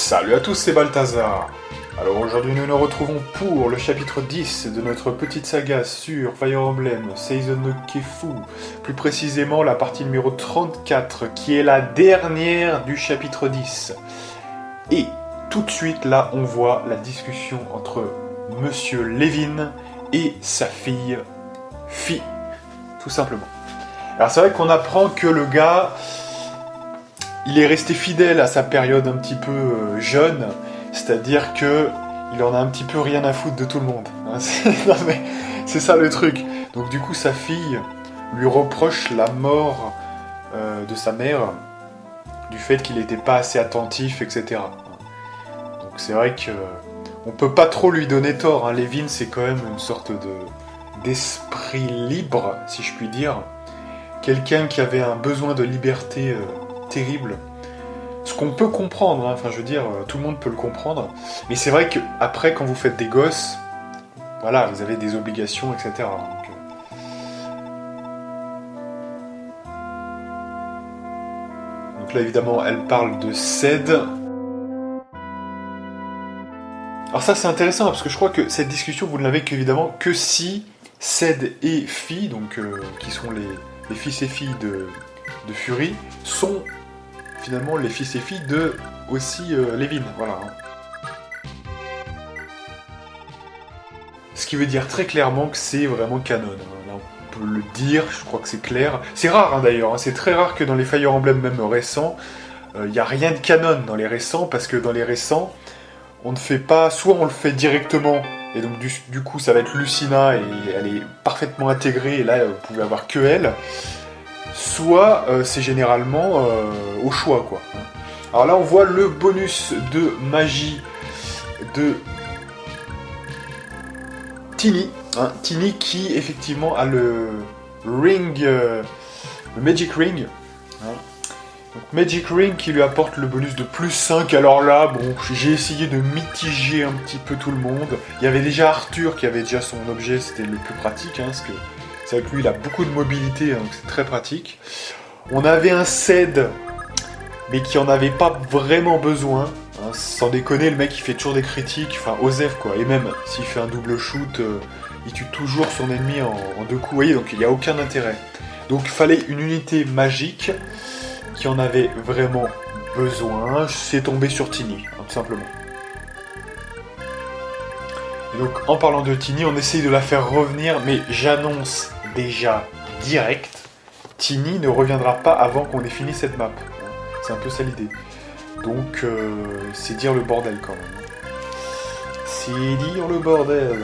Salut à tous, c'est Balthazar. Alors aujourd'hui nous nous retrouvons pour le chapitre 10 de notre petite saga sur Fire Emblem Season no Kefu, plus précisément la partie numéro 34 qui est la dernière du chapitre 10. Et tout de suite là on voit la discussion entre Monsieur Levin et sa fille Fi, tout simplement. Alors c'est vrai qu'on apprend que le gars, il est resté fidèle à sa période un petit peu jeune, c'est-à-dire que il en a un petit peu rien à foutre de tout le monde. Non, mais c'est ça le truc. Donc du coup sa fille lui reproche la mort de sa mère, du fait qu'il n'était pas assez attentif, etc. Donc c'est vrai que on peut pas trop lui donner tort. Levin c'est quand même une sorte d'esprit libre, si je puis dire. Quelqu'un qui avait un besoin de liberté terrible. Ce qu'on peut comprendre, enfin je veux dire, tout le monde peut le comprendre. Mais c'est vrai qu'après, quand vous faites des gosses, voilà, vous avez des obligations, etc. Donc là, évidemment, elle parle de Ced. Alors ça, c'est intéressant, parce que je crois que cette discussion, vous ne l'avez qu'évidemment que si Ced et Fi, donc qui sont les fils et filles de Fury, sont finalement les fils et filles de aussi Levin, voilà. Ce qui veut dire très clairement que c'est vraiment canon. Là, on peut le dire, je crois que c'est clair. C'est rare d'ailleurs, c'est très rare que dans les Fire Emblem même récents, il n'y a rien de canon dans les récents, parce que dans les récents, on ne fait pas, soit on le fait directement, et donc du coup ça va être Lucina, et elle est parfaitement intégrée, et là vous pouvez avoir que elle, soit c'est généralement au choix, quoi. Alors là on voit le bonus de magie de Tiny, Tiny qui effectivement a le ring, le Magic Ring. Donc Magic Ring qui lui apporte le bonus de plus 5, alors là, bon, j'ai essayé de mitiger un petit peu tout le monde. Il y avait déjà Arthur qui avait déjà son objet, c'était le plus pratique, parce que c'est vrai que lui il a beaucoup de mobilité, donc c'est très pratique. On avait un Ced, mais qui en avait pas vraiment besoin. Sans déconner, le mec il fait toujours des critiques, enfin Osef quoi, et même s'il fait un double shoot, il tue toujours son ennemi en deux coups, vous voyez, donc il n'y a aucun intérêt. Donc il fallait une unité magique qui en avait vraiment besoin, c'est tombé sur Tiny, tout simplement. Et donc en parlant de Tiny, on essaye de la faire revenir, mais j'annonce déjà direct, Tiny ne reviendra pas avant qu'on ait fini cette map. C'est un peu ça l'idée. Donc c'est dire le bordel quand même. C'est dire le bordel.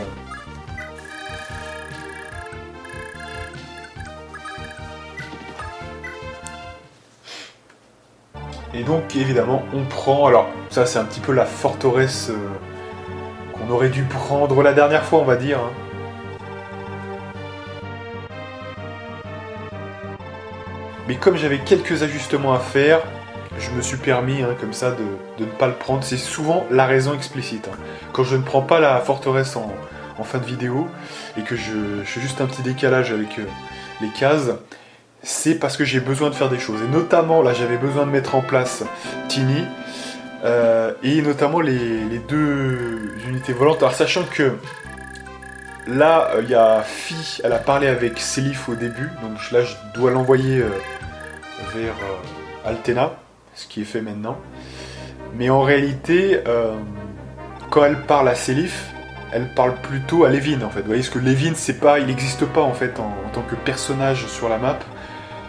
Et donc évidemment on prend, alors ça c'est un petit peu la forteresse qu'on aurait dû prendre la dernière fois on va dire. Mais comme j'avais quelques ajustements à faire, je me suis permis comme ça de ne pas le prendre. C'est souvent la raison explicite. Quand je ne prends pas la forteresse en fin de vidéo et que je fais juste un petit décalage avec les cases, c'est parce que j'ai besoin de faire des choses. Et notamment, là, j'avais besoin de mettre en place Tiny et notamment les deux unités volantes. Alors, sachant que là, il y a Fi, elle a parlé avec Seliph au début, donc là, je dois l'envoyer vers Altena, ce qui est fait maintenant. Mais en réalité, quand elle parle à Seliph, elle parle plutôt à Levin, en fait. Vous voyez, parce que Levin, il n'existe pas, en fait, en tant que personnage sur la map.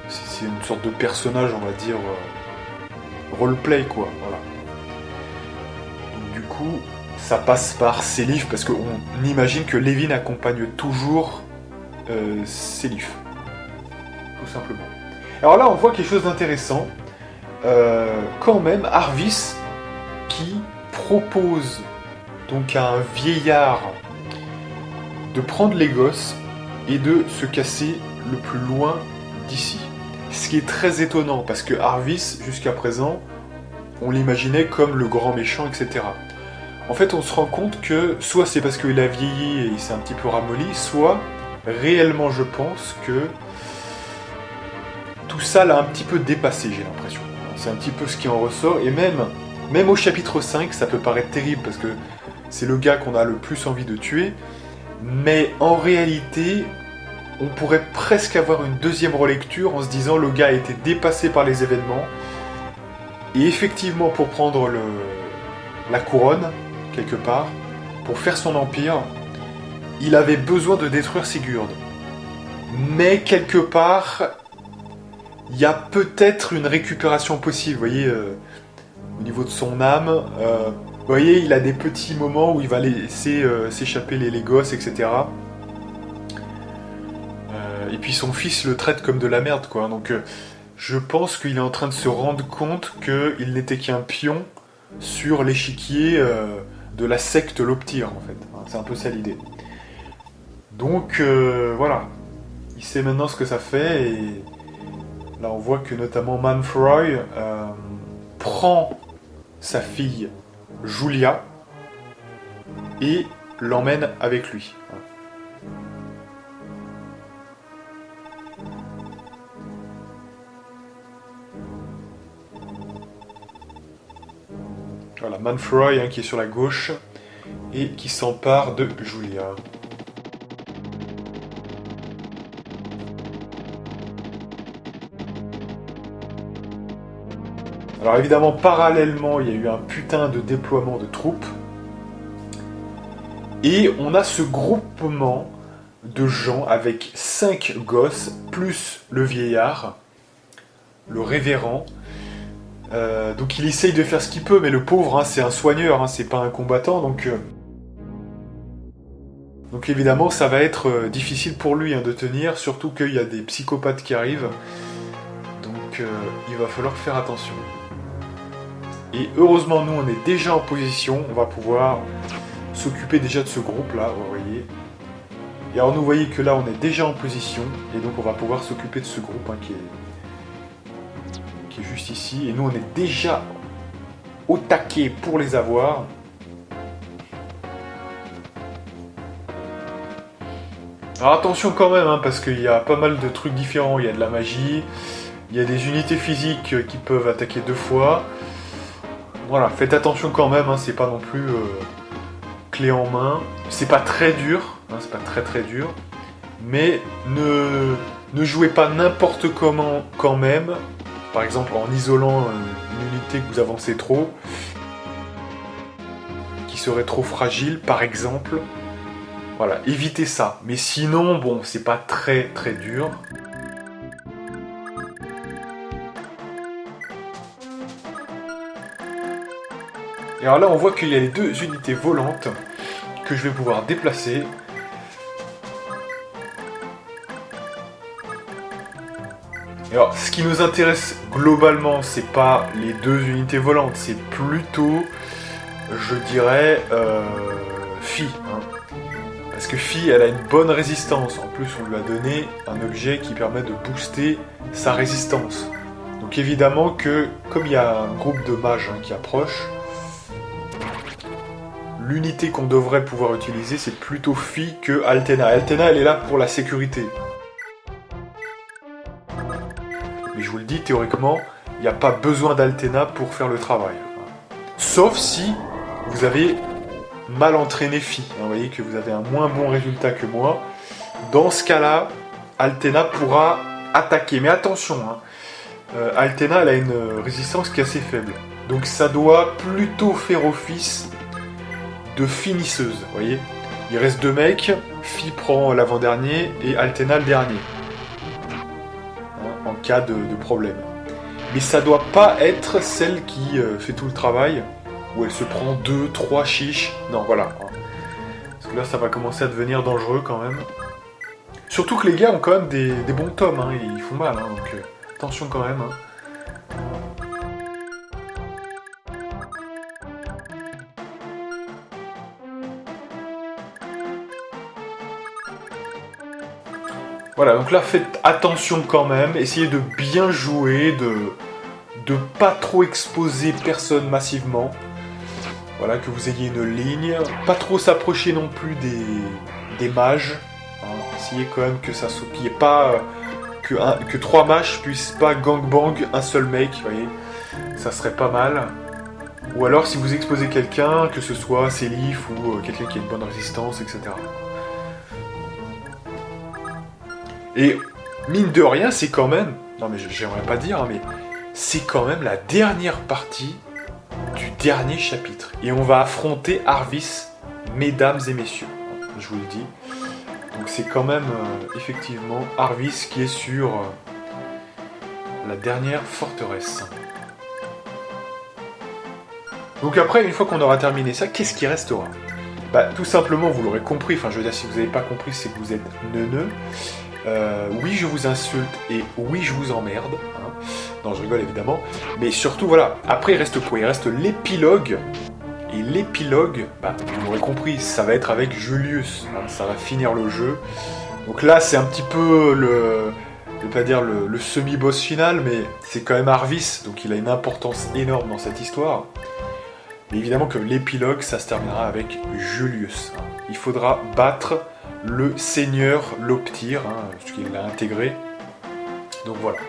C'est une sorte de personnage, on va dire, roleplay, quoi, voilà. Donc du coup, ça passe par Seliph, parce qu'on imagine que Levin accompagne toujours Seliph. Tout simplement. Alors là, on voit quelque chose d'intéressant. Quand même, Arvis qui propose donc à un vieillard de prendre les gosses et de se casser le plus loin d'ici. Ce qui est très étonnant, parce que Arvis, jusqu'à présent, on l'imaginait comme le grand méchant, etc. En fait, on se rend compte que soit c'est parce qu'il a vieilli et il s'est un petit peu ramolli, soit réellement je pense que tout ça l'a un petit peu dépassé, j'ai l'impression. C'est un petit peu ce qui en ressort, et même Même au chapitre 5, ça peut paraître terrible parce que c'est le gars qu'on a le plus envie de tuer, mais en réalité, on pourrait presque avoir une deuxième relecture en se disant le gars a été dépassé par les événements, et effectivement pour prendre la couronne, quelque part, pour faire son empire, il avait besoin de détruire Sigurd. Mais quelque part, il y a peut-être une récupération possible, vous voyez, au niveau de son âme. Vous voyez, il a des petits moments où il va laisser s'échapper les gosses, etc. Et puis son fils le traite comme de la merde, quoi. Donc je pense qu'il est en train de se rendre compte qu'il n'était qu'un pion sur l'échiquier de la secte Loptir, en fait. C'est un peu ça l'idée. Donc voilà, il sait maintenant ce que ça fait, et là on voit que notamment Manfroy prend sa fille Julia et l'emmène avec lui. Voilà, Manfroy qui est sur la gauche et qui s'empare de Julia. Alors évidemment, parallèlement, il y a eu un putain de déploiement de troupes. Et on a ce groupement de gens avec 5 gosses, plus le vieillard, le révérend. Donc il essaye de faire ce qu'il peut, mais le pauvre, c'est un soigneur, c'est pas un combattant, donc évidemment ça va être difficile pour lui de tenir, surtout qu'il y a des psychopathes qui arrivent, donc il va falloir faire attention. Et heureusement nous on est déjà en position, on va pouvoir s'occuper déjà de ce groupe là, vous voyez. Et alors vous voyez que là on est déjà en position, et donc on va pouvoir s'occuper de ce groupe qui est juste ici, et nous on est déjà au taquet pour les avoir. Alors attention quand même, parce qu'il y a pas mal de trucs différents, il y a de la magie, il y a des unités physiques qui peuvent attaquer 2 fois. Voilà, faites attention quand même, c'est pas non plus clé en main. C'est pas très dur, c'est pas très dur, mais ne jouez pas n'importe comment quand même. Par exemple, en isolant une unité que vous avancez trop, qui serait trop fragile, par exemple. Voilà, évitez ça. Mais sinon, bon, c'est pas très dur. Et alors là, on voit qu'il y a les 2 unités volantes que je vais pouvoir déplacer. Et alors, ce qui nous intéresse globalement, c'est pas les 2 unités volantes, c'est plutôt, je dirais, Fi. Parce que Fi, elle a une bonne résistance. En plus, on lui a donné un objet qui permet de booster sa résistance. Donc évidemment que, comme il y a un groupe de mages qui approche, l'unité qu'on devrait pouvoir utiliser, c'est plutôt Fi que Altena. Altena, elle est là pour la sécurité. Mais je vous le dis, théoriquement, il n'y a pas besoin d'Altena pour faire le travail. Sauf si vous avez mal entraîné Fi. Vous voyez que vous avez un moins bon résultat que moi. Dans ce cas-là, Altena pourra attaquer. Mais attention, Altena, elle a une résistance qui est assez faible. Donc ça doit plutôt faire office de finisseuse. Vous voyez, il reste 2 mecs, Fi prend l'avant-dernier et Altena le dernier. En cas de problème. Mais ça doit pas être celle qui fait tout le travail, où elle se prend 2, 3 chiches. Non, voilà. Parce que là, ça va commencer à devenir dangereux quand même. Surtout que les gars ont quand même des bons tomes, ils font mal, donc attention quand même. Voilà, donc là, faites attention quand même, essayez de bien jouer, de pas trop exposer personne massivement. Voilà, que vous ayez une ligne, pas trop s'approcher non plus des mages. Essayez quand même que ça qu'il n'y ait pas que 3 mages puissent pas gangbang un seul mec, vous voyez, ça serait pas mal. Ou alors si vous exposez quelqu'un, que ce soit Sélif ou quelqu'un qui a une bonne résistance, etc. Et mine de rien, c'est quand même... Non mais j'aimerais pas dire, hein, mais c'est quand même la dernière partie du dernier chapitre. Et on va affronter Arvis, mesdames et messieurs. Je vous le dis. Donc c'est quand même effectivement Arvis qui est sur la dernière forteresse. Donc après, une fois qu'on aura terminé ça, qu'est-ce qui restera? Bah tout simplement, vous l'aurez compris, enfin je veux dire, si vous n'avez pas compris, c'est que vous êtes neuneux. Oui, je vous insulte et oui, je vous emmerde. Hein. Non, je rigole évidemment. Mais surtout, voilà, après il reste quoi? Il reste l'épilogue. Et l'épilogue, bah, vous l'aurez compris, ça va être avec Julius. Hein, ça va finir le jeu. Donc là, c'est un petit peu je vais pas dire le semi-boss final, mais c'est quand même Arvis, donc il a une importance énorme dans cette histoire. Mais évidemment que l'épilogue, ça se terminera avec Julius. Hein. Il faudra battre le Seigneur Loptir, hein, parce qu'il l'a intégré. Donc voilà.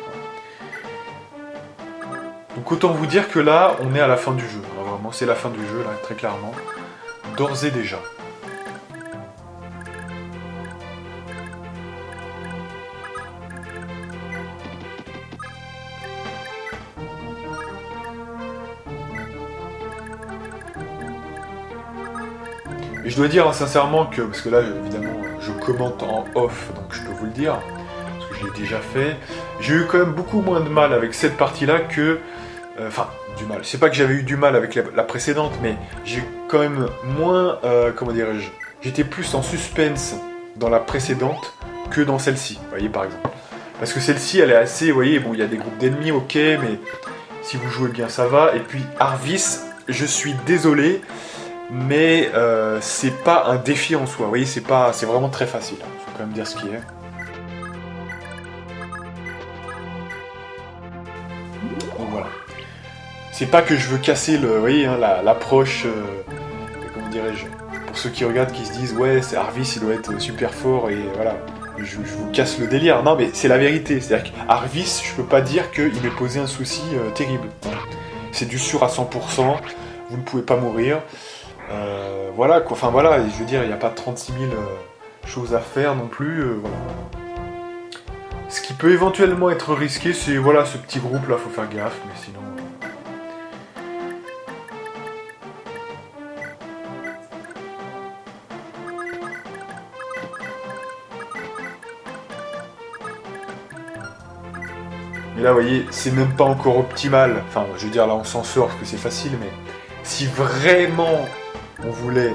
Donc autant vous dire que là, on est à la fin du jeu. Alors, vraiment, c'est la fin du jeu, là, très clairement. D'ores et déjà. Et je dois dire hein, sincèrement que, parce que là évidemment je commente en off, donc je peux vous le dire, parce que je l'ai déjà fait, j'ai eu quand même beaucoup moins de mal avec cette partie-là que... Enfin, du mal. C'est pas que j'avais eu du mal avec la précédente, mais j'ai quand même moins... comment dirais-je? J'étais plus en suspense dans la précédente que dans celle-ci, vous voyez par exemple. Parce que celle-ci, elle est assez... Vous voyez, bon, il y a des groupes d'ennemis, ok, mais si vous jouez bien, ça va. Et puis Arvis, je suis désolé, mais c'est pas un défi en soi, vous voyez, c'est vraiment très facile, hein. Faut quand même dire ce qui est. Donc voilà. C'est pas que je veux casser vous voyez, hein, l'approche, comment dirais-je, pour ceux qui regardent, qui se disent, ouais, c'est Arvis, il doit être super fort, et voilà, je vous casse le délire. Non, mais c'est la vérité, c'est-à-dire qu'Arvis, je peux pas dire qu'il m'ait posé un souci terrible. C'est du sûr à 100%, vous ne pouvez pas mourir. Voilà quoi, enfin voilà, je veux dire, il n'y a pas 36 000 choses à faire non plus, voilà. Ce qui peut éventuellement être risqué, c'est voilà, ce petit groupe là, faut faire gaffe, mais sinon... Mais là, vous voyez, c'est même pas encore optimal, enfin, je veux dire, là on s'en sort parce que c'est facile, mais si vraiment on voulait...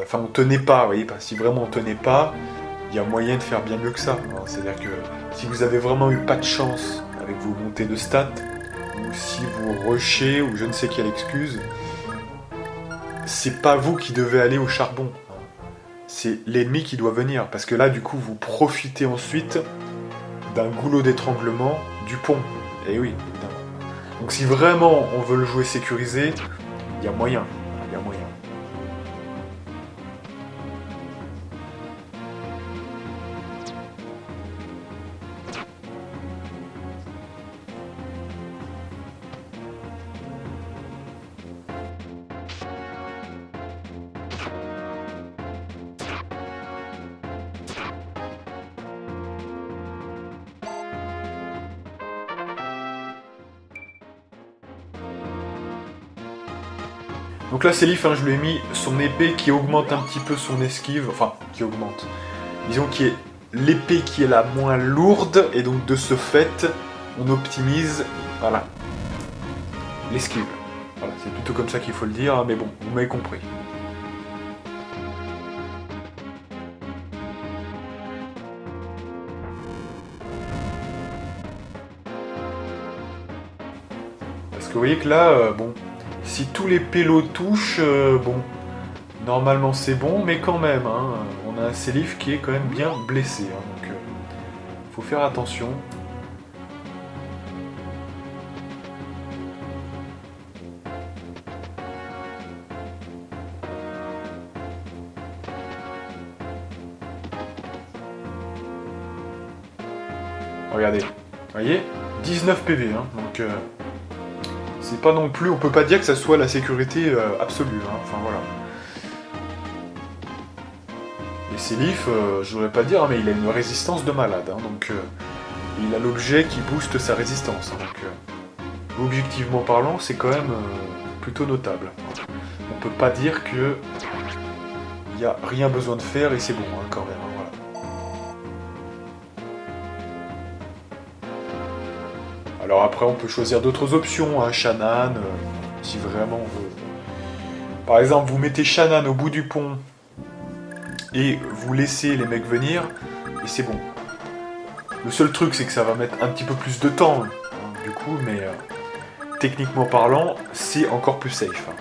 Enfin, on tenait pas, vous voyez, si vraiment on tenait pas, il y a moyen de faire bien mieux que ça. C'est-à-dire que si vous avez vraiment eu pas de chance avec vos montées de stats, ou si vous rushez, ou je ne sais quelle excuse, c'est pas vous qui devez aller au charbon. C'est l'ennemi qui doit venir. Parce que là, du coup, vous profitez ensuite d'un goulot d'étranglement du pont. Et oui, évidemment. Donc si vraiment on veut le jouer sécurisé, il y a moyen. Il y a moyen. Donc là, Sélif, hein, je lui ai mis son épée qui augmente un petit peu son esquive. Enfin, qui augmente. Disons qui est l'épée qui est la moins lourde. Et donc, de ce fait, on optimise, voilà, l'esquive. Voilà, c'est plutôt comme ça qu'il faut le dire. Hein, mais bon, vous m'avez compris. Parce que vous voyez que là, bon... Si tous les pélos touchent, bon, normalement c'est bon, mais quand même, hein, on a un Sélif qui est quand même bien blessé, hein, donc faut faire attention. Regardez, vous voyez, 19 PV, hein, donc C'est pas non plus, on peut pas dire que ça soit la sécurité absolue, hein. Enfin voilà. Et ces Leaf, je voudrais pas dire, hein, mais il a une résistance de malade, hein, donc il a l'objet qui booste sa résistance, hein, donc objectivement parlant, c'est quand même plutôt notable. On peut pas dire que il y a rien besoin de faire et c'est bon, hein, quand même, hein, voilà. Alors après, on peut choisir d'autres options, hein, Shannon, si vraiment on veut. Par exemple, vous mettez Shannon au bout du pont et vous laissez les mecs venir, et c'est bon. Le seul truc, c'est que ça va mettre un petit peu plus de temps, hein, du coup, mais techniquement parlant, c'est encore plus safe, hein.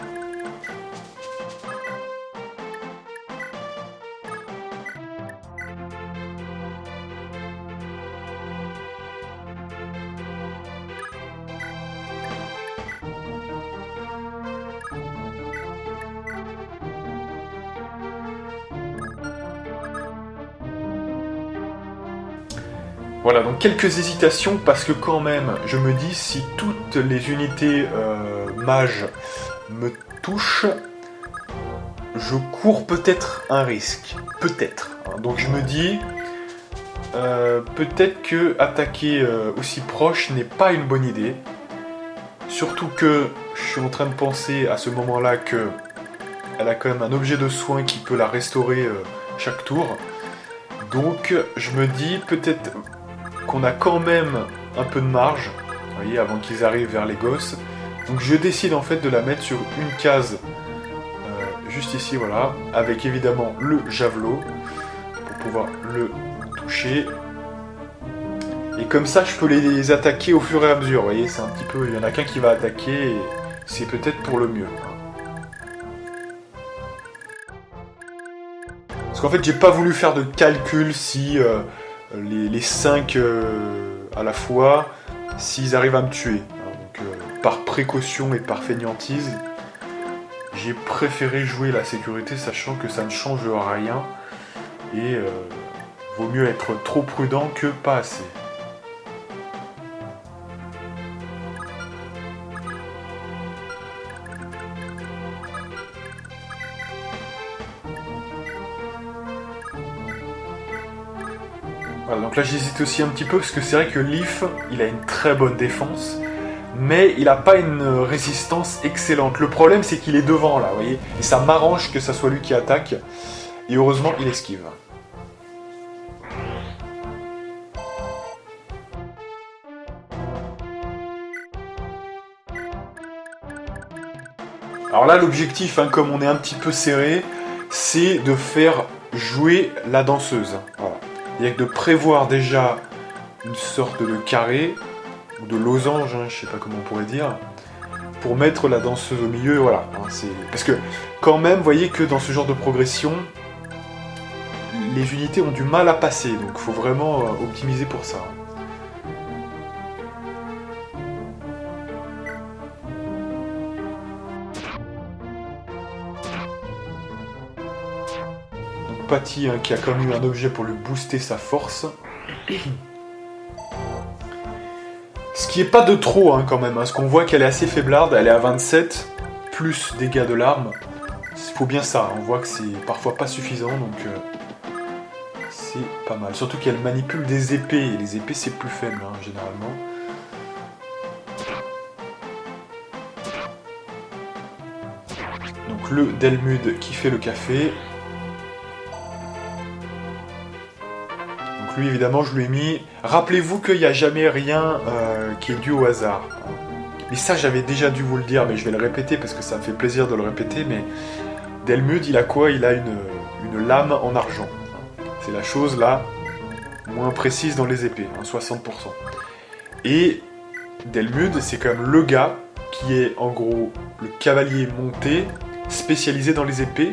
Voilà, donc quelques hésitations parce que quand même, je me dis si toutes les unités mages me touchent, je cours peut-être un risque. Peut-être. Hein. Donc je me dis, peut-être que attaquer aussi proche n'est pas une bonne idée. Surtout que je suis en train de penser à ce moment-là que elle a quand même un objet de soin qui peut la restaurer chaque tour. Donc je me dis peut-être qu'on a quand même un peu de marge, vous voyez, avant qu'ils arrivent vers les gosses. Donc je décide en fait de la mettre sur une case, juste ici, voilà, avec évidemment le javelot, pour pouvoir le toucher. Et comme ça, je peux les attaquer au fur et à mesure, vous voyez, c'est un petit peu, il y en a qu'un qui va attaquer, et c'est peut-être pour le mieux. Parce qu'en fait, j'ai pas voulu faire de calcul si les 5 à la fois, s'ils arrivent à me tuer. Donc, par précaution et par fainéantise, j'ai préféré jouer la sécurité, sachant que ça ne change rien. Et vaut mieux être trop prudent que pas assez. Voilà, donc là j'hésite aussi un petit peu parce que c'est vrai que Leaf, il a une très bonne défense, mais il n'a pas une résistance excellente. Le problème c'est qu'il est devant là, vous voyez, et ça m'arrange que ça soit lui qui attaque, et heureusement il esquive. Alors là l'objectif, hein, comme on est un petit peu serré, c'est de faire jouer la danseuse. Voilà. Il y a que de prévoir déjà une sorte de carré, ou de losange, hein, je sais pas comment on pourrait dire, pour mettre la danseuse au milieu, voilà. Hein, parce que quand même, vous voyez que dans ce genre de progression, les unités ont du mal à passer, donc il faut vraiment optimiser pour ça. Patty, hein, qui a quand même eu un objet pour lui booster sa force. Ce qui est pas de trop hein, quand même, hein, parce qu'on voit qu'elle est assez faiblarde, elle est à 27, plus dégâts de l'arme. Il faut bien ça, on voit que c'est parfois pas suffisant, donc c'est pas mal. Surtout qu'elle manipule des épées, et les épées c'est plus faible hein, généralement. Donc le Delmude qui fait le café. Lui, évidemment, je lui ai mis... Rappelez-vous qu'il n'y a jamais rien qui est dû au hasard. Mais ça, j'avais déjà dû vous le dire, mais je vais le répéter parce que ça me fait plaisir de le répéter. Mais Delmude, il a quoi? Il a une lame en argent. C'est la chose, là, moins précise dans les épées, hein, 60%. Et Delmude, c'est quand même le gars qui est, en gros, le cavalier monté, spécialisé dans les épées.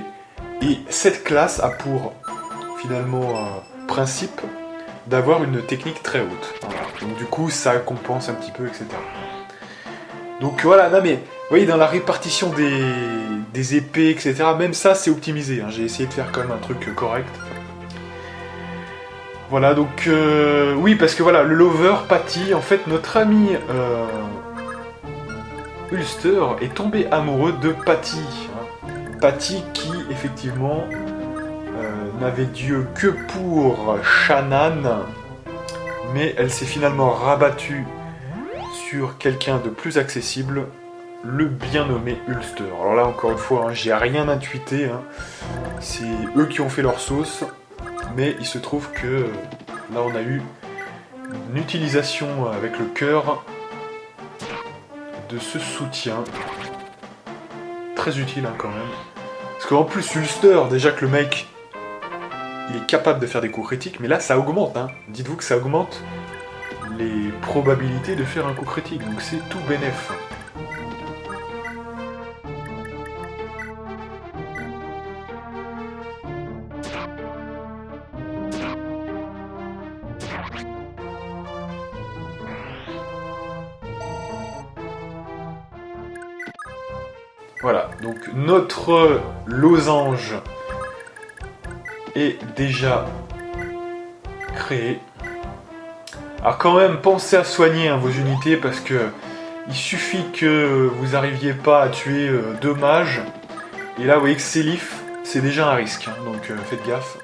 Et cette classe a pour, finalement, principe d'avoir une technique très haute. Voilà. Donc du coup, ça compense un petit peu, etc. Donc voilà, non mais, vous voyez, dans la répartition des épées, etc., même ça, c'est optimisé. Hein. J'ai essayé de faire quand même un truc correct. Voilà, donc, oui, parce que voilà, le lover, Patty, en fait, notre ami Ulster est tombé amoureux de Patty. Patty qui, effectivement, n'avait Dieu que pour Shannon, mais elle s'est finalement rabattue sur quelqu'un de plus accessible, le bien nommé Ulster. Alors là, encore une fois, hein, j'ai rien intuité, hein. C'est eux qui ont fait leur sauce, mais il se trouve que là, on a eu une utilisation avec le cœur de ce soutien. Très utile, hein, quand même. Parce qu'en plus, Ulster, déjà que le mec, il est capable de faire des coups critiques, mais là, ça augmente, hein. Dites-vous que ça augmente les probabilités de faire un coup critique, donc c'est tout bénef. Voilà, donc notre losange est déjà créé. Alors quand même, pensez à soigner, hein, vos unités, parce que il suffit que vous n'arriviez pas à tuer 2 mages, et là vous voyez que Sélif, c'est déjà un risque, hein, donc faites gaffe.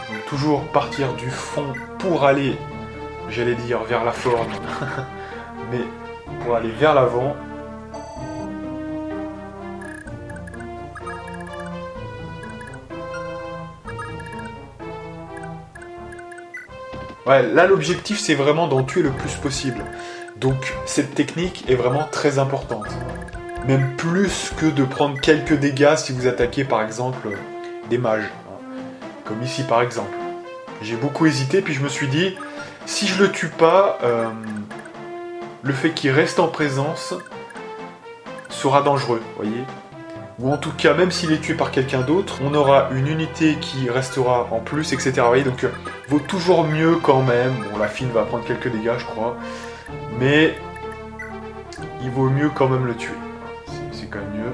Donc, toujours partir du fond pour aller, j'allais dire vers la forme, mais pour aller vers l'avant. Ouais, là l'objectif c'est vraiment d'en tuer le plus possible. Donc cette technique est vraiment très importante. Même plus que de prendre quelques dégâts si vous attaquez par exemple des mages. Comme ici par exemple. J'ai beaucoup hésité puis je me suis dit, si je le tue pas, le fait qu'il reste en présence sera dangereux, voyez. Ou en tout cas, même s'il est tué par quelqu'un d'autre, on aura une unité qui restera en plus, etc. Vous voyez, donc vaut toujours mieux quand même. Bon, la fine va prendre quelques dégâts, je crois. Mais il vaut mieux quand même le tuer. C'est quand même mieux.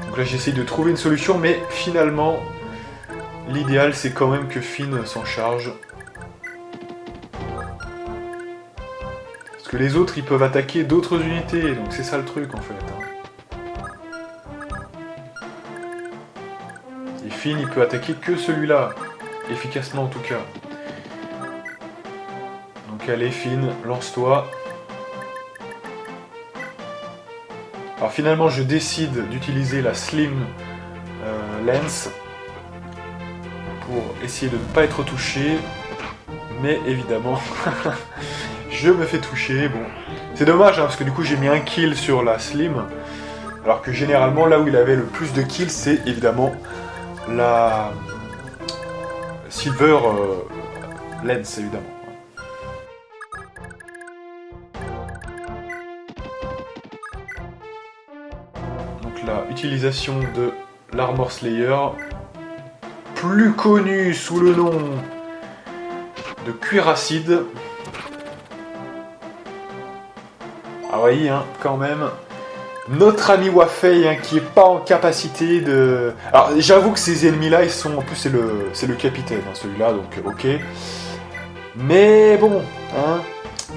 Donc là, j'essaye de trouver une solution, mais finalement, l'idéal, c'est quand même que Finn s'en charge. Parce que les autres, ils peuvent attaquer d'autres unités, donc c'est ça le truc en fait. Et Finn, il peut attaquer que celui-là, efficacement en tout cas. Donc allez Finn, lance-toi. Alors finalement, je décide d'utiliser la Slim Lance pour essayer de ne pas être touché, mais évidemment... Je me fais toucher, bon. C'est dommage, hein, parce que du coup j'ai mis un kill sur la Slim, alors que généralement là où il avait le plus de kills, c'est évidemment la Silver Lens, évidemment. Donc la utilisation de l'Armor Slayer, plus connu sous le nom de cuir acide. Ah vous voyez, hein, quand même, notre ami Wafei, hein, qui est pas en capacité de... Alors j'avoue que ces ennemis-là, ils sont... En plus c'est le capitaine, hein, celui-là, donc ok. Mais bon, hein,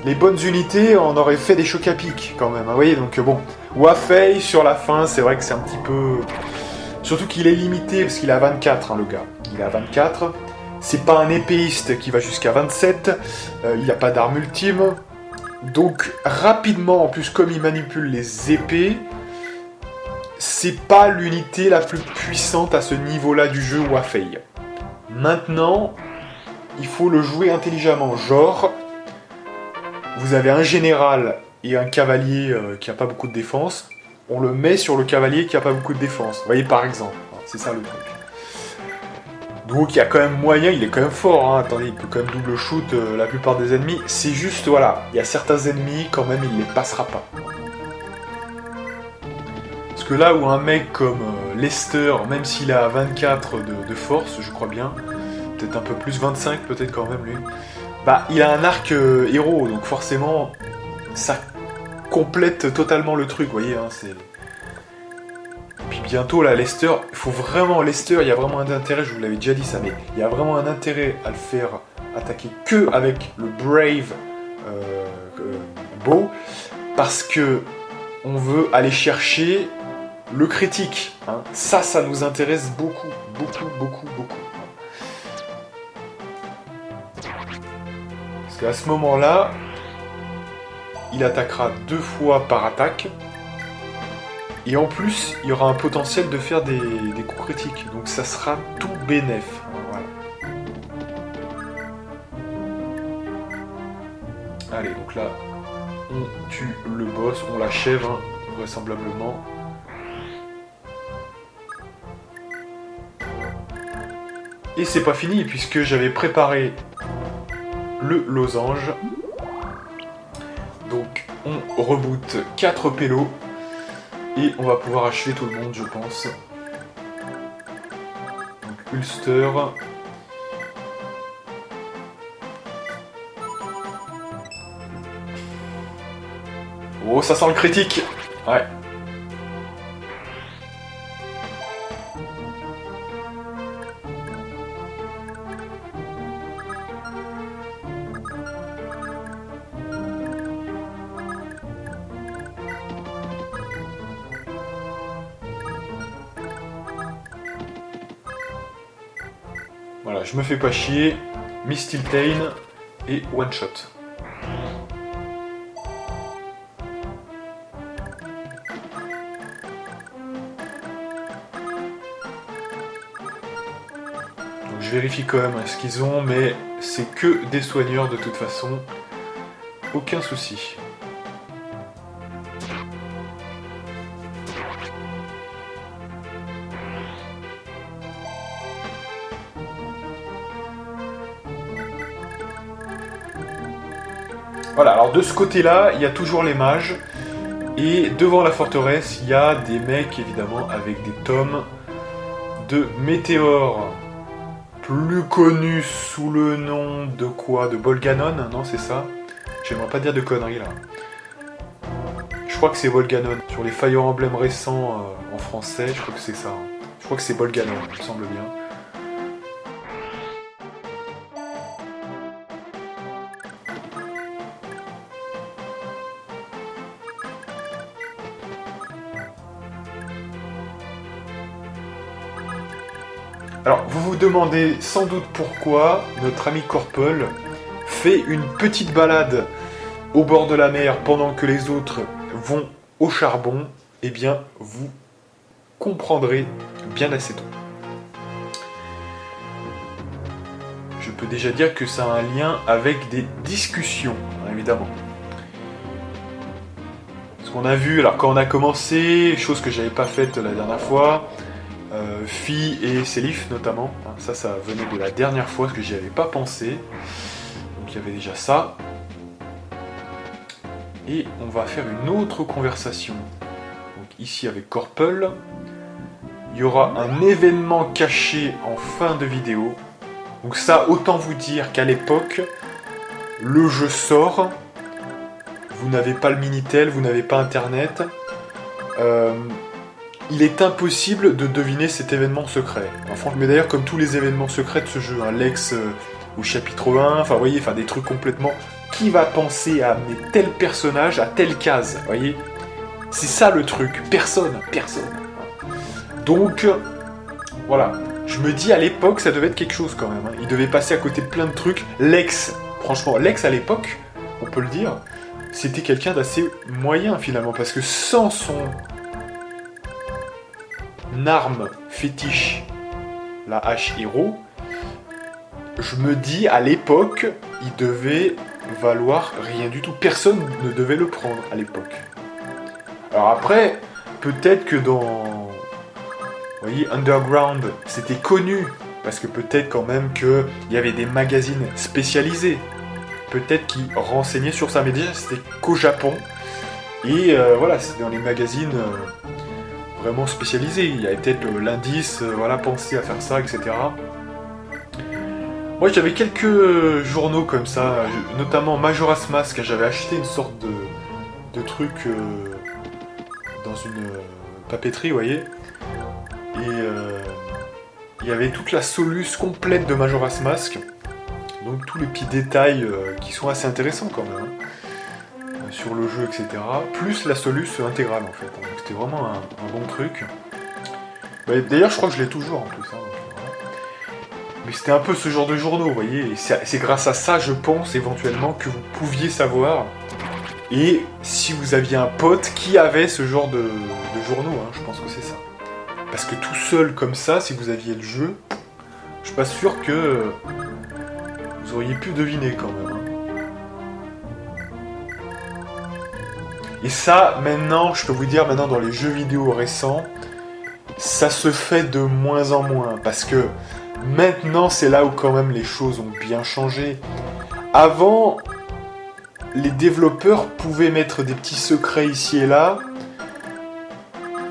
les bonnes unités, on aurait fait des chocs à pic quand même, hein, vous voyez, donc bon. Wafei, sur la fin, c'est vrai que c'est un petit peu... Surtout qu'il est limité, parce qu'il est à 24, hein, le gars. Il est à 24. C'est pas un épéiste qui va jusqu'à 27. Il n'y a pas d'arme ultime. Donc rapidement, en plus comme il manipule les épées, c'est pas l'unité la plus puissante à ce niveau-là du jeu Wafei. Maintenant, il faut le jouer intelligemment. Genre, vous avez un général et un cavalier qui a pas beaucoup de défense, on le met sur le cavalier qui a pas beaucoup de défense. Vous voyez par exemple, c'est ça le truc. Donc il y a quand même moyen, il est quand même fort, hein. Attendez, il peut quand même double shoot la plupart des ennemis. C'est juste, voilà, il y a certains ennemis, quand même, il les passera pas. Parce que là où un mec comme Lester, même s'il a 24 de force, je crois bien, peut-être un peu plus, 25 peut-être quand même lui, bah il a un arc héros, donc forcément, ça complète totalement le truc, vous voyez, hein, c'est... bientôt là, Lester, il faut vraiment, Lester, il y a vraiment un intérêt, je vous l'avais déjà dit ça, mais il y a vraiment un intérêt à le faire attaquer que avec le Brave Bow, parce que on veut aller chercher le critique. Hein. Ça nous intéresse beaucoup. Parce qu'à ce moment-là, il attaquera 2 fois par attaque. Et en plus, il y aura un potentiel de faire des coups critiques. Donc ça sera tout bénef. Voilà. Allez, donc là, on tue le boss, on l'achève, hein, vraisemblablement. Et c'est pas fini, puisque j'avais préparé le losange. Donc, on reboot 4 pélos. Et on va pouvoir achever tout le monde, je pense. Donc, Ulster. Oh, ça sent le critique. Ouais. Voilà, je me fais pas chier. Mistiltane et one shot. Je vérifie quand même ce qu'ils ont, mais c'est que des soigneurs de toute façon. Aucun souci. Voilà, alors de ce côté-là, il y a toujours les mages. Et devant la forteresse, il y a des mecs, évidemment, avec des tomes de météores. Plus connu sous le nom de quoi? De Bolganon? Non, c'est ça? J'aimerais pas dire de conneries là. Je crois que c'est Bolganon. Sur les Fire Emblem récents en français, je crois que c'est ça. Je crois que c'est Bolganon, il me semble bien. Alors, vous vous demandez sans doute pourquoi notre ami Corpel fait une petite balade au bord de la mer pendant que les autres vont au charbon. Eh bien, vous comprendrez bien assez tôt. Je peux déjà dire que ça a un lien avec des discussions, évidemment. Ce qu'on a vu, alors quand on a commencé, chose que j'avais pas faite la dernière fois, Fi et Sélif notamment, ça venait de la dernière fois, parce que j'y avais pas pensé. Donc il y avait déjà ça. Et on va faire une autre conversation. Donc ici avec Corpel. Il y aura un événement caché en fin de vidéo. Donc ça, autant vous dire qu'à l'époque, le jeu sort. Vous n'avez pas le Minitel, vous n'avez pas Internet. Il est impossible de deviner cet événement secret. Enfin, mais d'ailleurs, comme tous les événements secrets de ce jeu, hein, Lex au chapitre 1, enfin, vous voyez, enfin, des trucs complètement... Qui va penser à amener tel personnage à telle case, vous voyez? C'est ça le truc, personne. Donc, voilà. Je me dis, à l'époque, ça devait être quelque chose, quand même. Hein. Il devait passer à côté de plein de trucs. Lex, franchement, Lex, à l'époque, on peut le dire, c'était quelqu'un d'assez moyen, finalement, parce que sans son... arme fétiche, la hache héros, je me dis à l'époque, il devait valoir rien du tout. Personne ne devait le prendre à l'époque. Alors après, peut-être que dans, vous voyez, Underground, c'était connu, parce que peut-être quand même qu'il y avait des magazines spécialisés, peut-être qui renseignaient sur ça, mais déjà c'était qu'au Japon, et voilà, c'était dans les magazines... vraiment spécialisé, il y avait peut-être l'indice, voilà, penser à faire ça, etc. Moi j'avais quelques journaux comme ça, notamment Majora's Mask, j'avais acheté une sorte de truc dans une papeterie, vous voyez. Et il y avait toute la soluce complète de Majora's Mask. Donc tous les petits détails qui sont assez intéressants quand même, hein, sur le jeu, etc. Plus la soluce intégrale en fait. Donc c'était vraiment un bon truc. Bah, d'ailleurs je crois que je l'ai toujours en plus. Hein, voilà. Mais c'était un peu ce genre de journaux, vous voyez. Et c'est grâce à ça, je pense, éventuellement, que vous pouviez savoir. Et si vous aviez un pote qui avait ce genre de journaux, hein, je pense que c'est ça. Parce que tout seul comme ça, si vous aviez le jeu, je suis pas sûr que vous auriez pu deviner quand même. Hein. Et ça, maintenant, je peux vous dire, maintenant dans les jeux vidéo récents, ça se fait de moins en moins. Parce que maintenant, c'est là où quand même les choses ont bien changé. Avant, les développeurs pouvaient mettre des petits secrets ici et là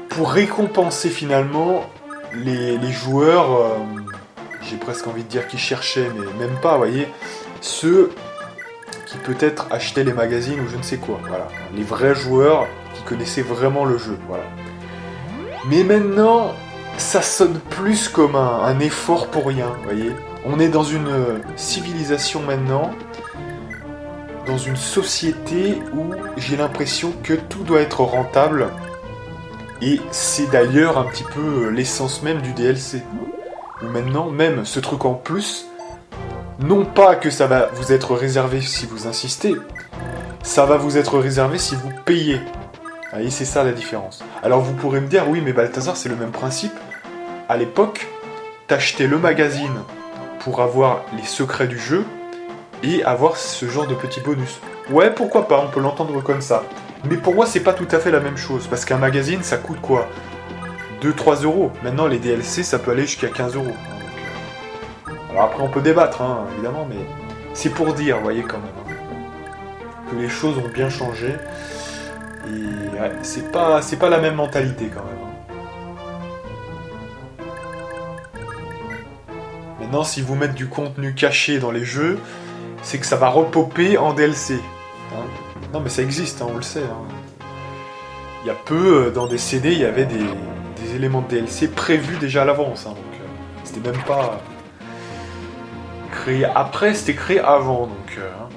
pour récompenser finalement les joueurs, j'ai presque envie de dire qui cherchaient, mais même pas, vous voyez, ceux qui peut-être achetaient les magazines ou je ne sais quoi, voilà, les vrais joueurs qui connaissaient vraiment le jeu, voilà. Mais maintenant, ça sonne plus comme un effort pour rien, vous voyez. On est dans une civilisation maintenant, dans une société où j'ai l'impression que tout doit être rentable. Et c'est d'ailleurs un petit peu l'essence même du DLC. Où maintenant, même ce truc en plus, non pas que ça va vous être réservé si vous insistez, ça va vous être réservé si vous payez. Et c'est ça la différence. Alors vous pourrez me dire, oui mais Balthazar c'est le même principe. À l'époque, t'achetais le magazine pour avoir les secrets du jeu et avoir ce genre de petits bonus. Ouais, pourquoi pas, on peut l'entendre comme ça. Mais pour moi, c'est pas tout à fait la même chose, parce qu'un magazine, ça coûte quoi 2-3 euros. Maintenant, les DLC, ça peut aller jusqu'à 15 euros. Alors après, on peut débattre, hein, évidemment, mais c'est pour dire, vous voyez, quand même, hein, que les choses ont bien changé. Et ouais, c'est pas la même mentalité, quand même. Hein. Maintenant, si vous mettez du contenu caché dans les jeux, c'est que ça va repopper en DLC. Hein. Non mais ça existe, hein, on le sait. Hein. Il y a peu, dans des CD, il y avait des éléments de DLC prévus déjà à l'avance. Hein, donc c'était même pas créé après, c'était créé avant. Donc, hein.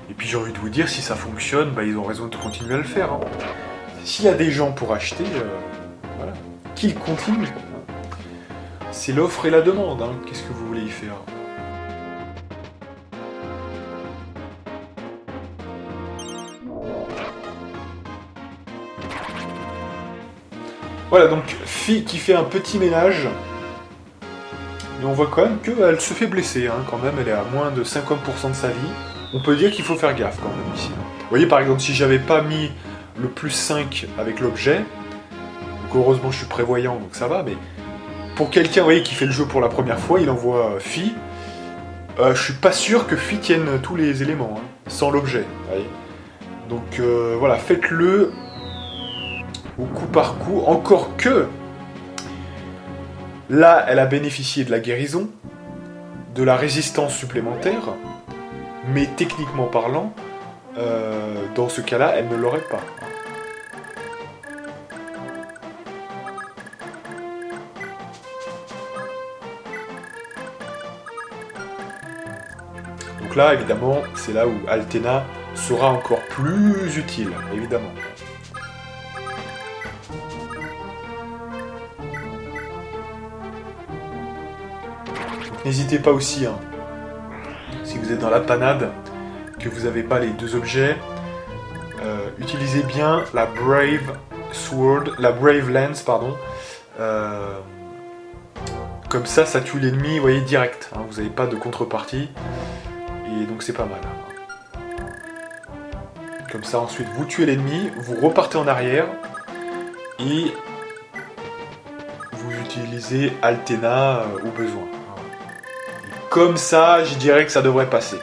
Et puis j'ai envie de vous dire, si ça fonctionne, bah, ils ont raison de continuer à le faire. Hein. S'il y a des gens pour acheter, voilà, qu'ils continuent. Hein. C'est l'offre et la demande. Hein. Qu'est-ce que vous voulez y faire ? Voilà, donc, fille qui fait un petit ménage. Mais on voit quand même qu'elle se fait blesser, hein, quand même, elle est à moins de 50% de sa vie. On peut dire qu'il faut faire gaffe quand même ici. Vous voyez, par exemple, si j'avais pas mis le plus 5 avec l'objet, donc heureusement je suis prévoyant, donc ça va, mais pour quelqu'un, vous voyez, qui fait le jeu pour la première fois, il envoie Fi. Je suis pas sûr que Fi tienne tous les éléments, hein, sans l'objet, vous voyez. Donc voilà, faites-le au coup par coup, encore que là, elle a bénéficié de la guérison, de la résistance supplémentaire, mais techniquement parlant, dans ce cas-là, elle ne l'aurait pas. Donc là, évidemment, c'est là où Altena sera encore plus utile, évidemment. N'hésitez pas aussi, hein, si vous êtes dans la panade, que vous n'avez pas les deux objets, utilisez bien la Brave Sword, la Brave Lance, pardon. Comme ça tue l'ennemi, vous voyez, direct. Hein, vous n'avez pas de contrepartie, et donc c'est pas mal. Comme ça, ensuite, vous tuez l'ennemi, vous repartez en arrière, et vous utilisez Altena au besoin. Comme ça, je dirais que ça devrait passer.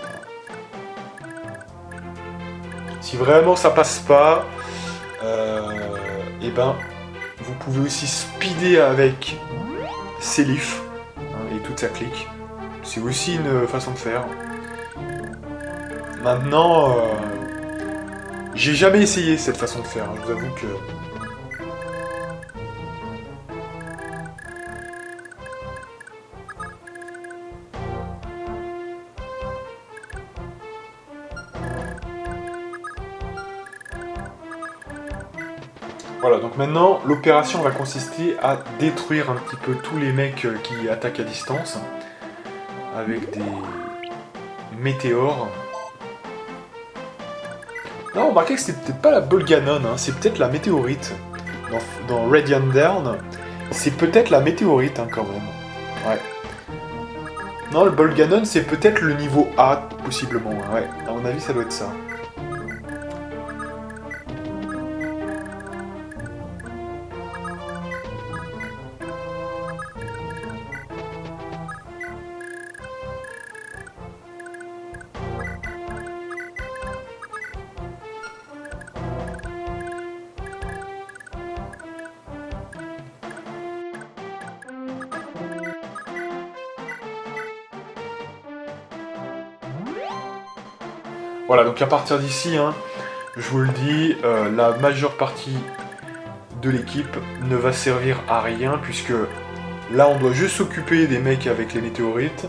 Si vraiment ça passe pas, et ben, vous pouvez aussi speeder avec Selif, hein, et toute sa clique. C'est aussi une façon de faire. Maintenant, j'ai jamais essayé cette façon de faire. Hein. Je vous avoue que Voilà, donc maintenant, l'opération va consister à détruire un petit peu tous les mecs qui attaquent à distance avec des météores. Non, remarquez que c'était peut-être pas la Bolganon, hein, c'est peut-être la météorite. Dans Radiant Dawn, c'est peut-être la météorite hein, quand même. Ouais. Non, le Bolganon, c'est peut-être le niveau A, possiblement. Hein, ouais, à mon avis, ça doit être ça. Voilà, donc à partir d'ici, hein, je vous le dis, la majeure partie de l'équipe ne va servir à rien, puisque là, on doit juste s'occuper des mecs avec les météorites.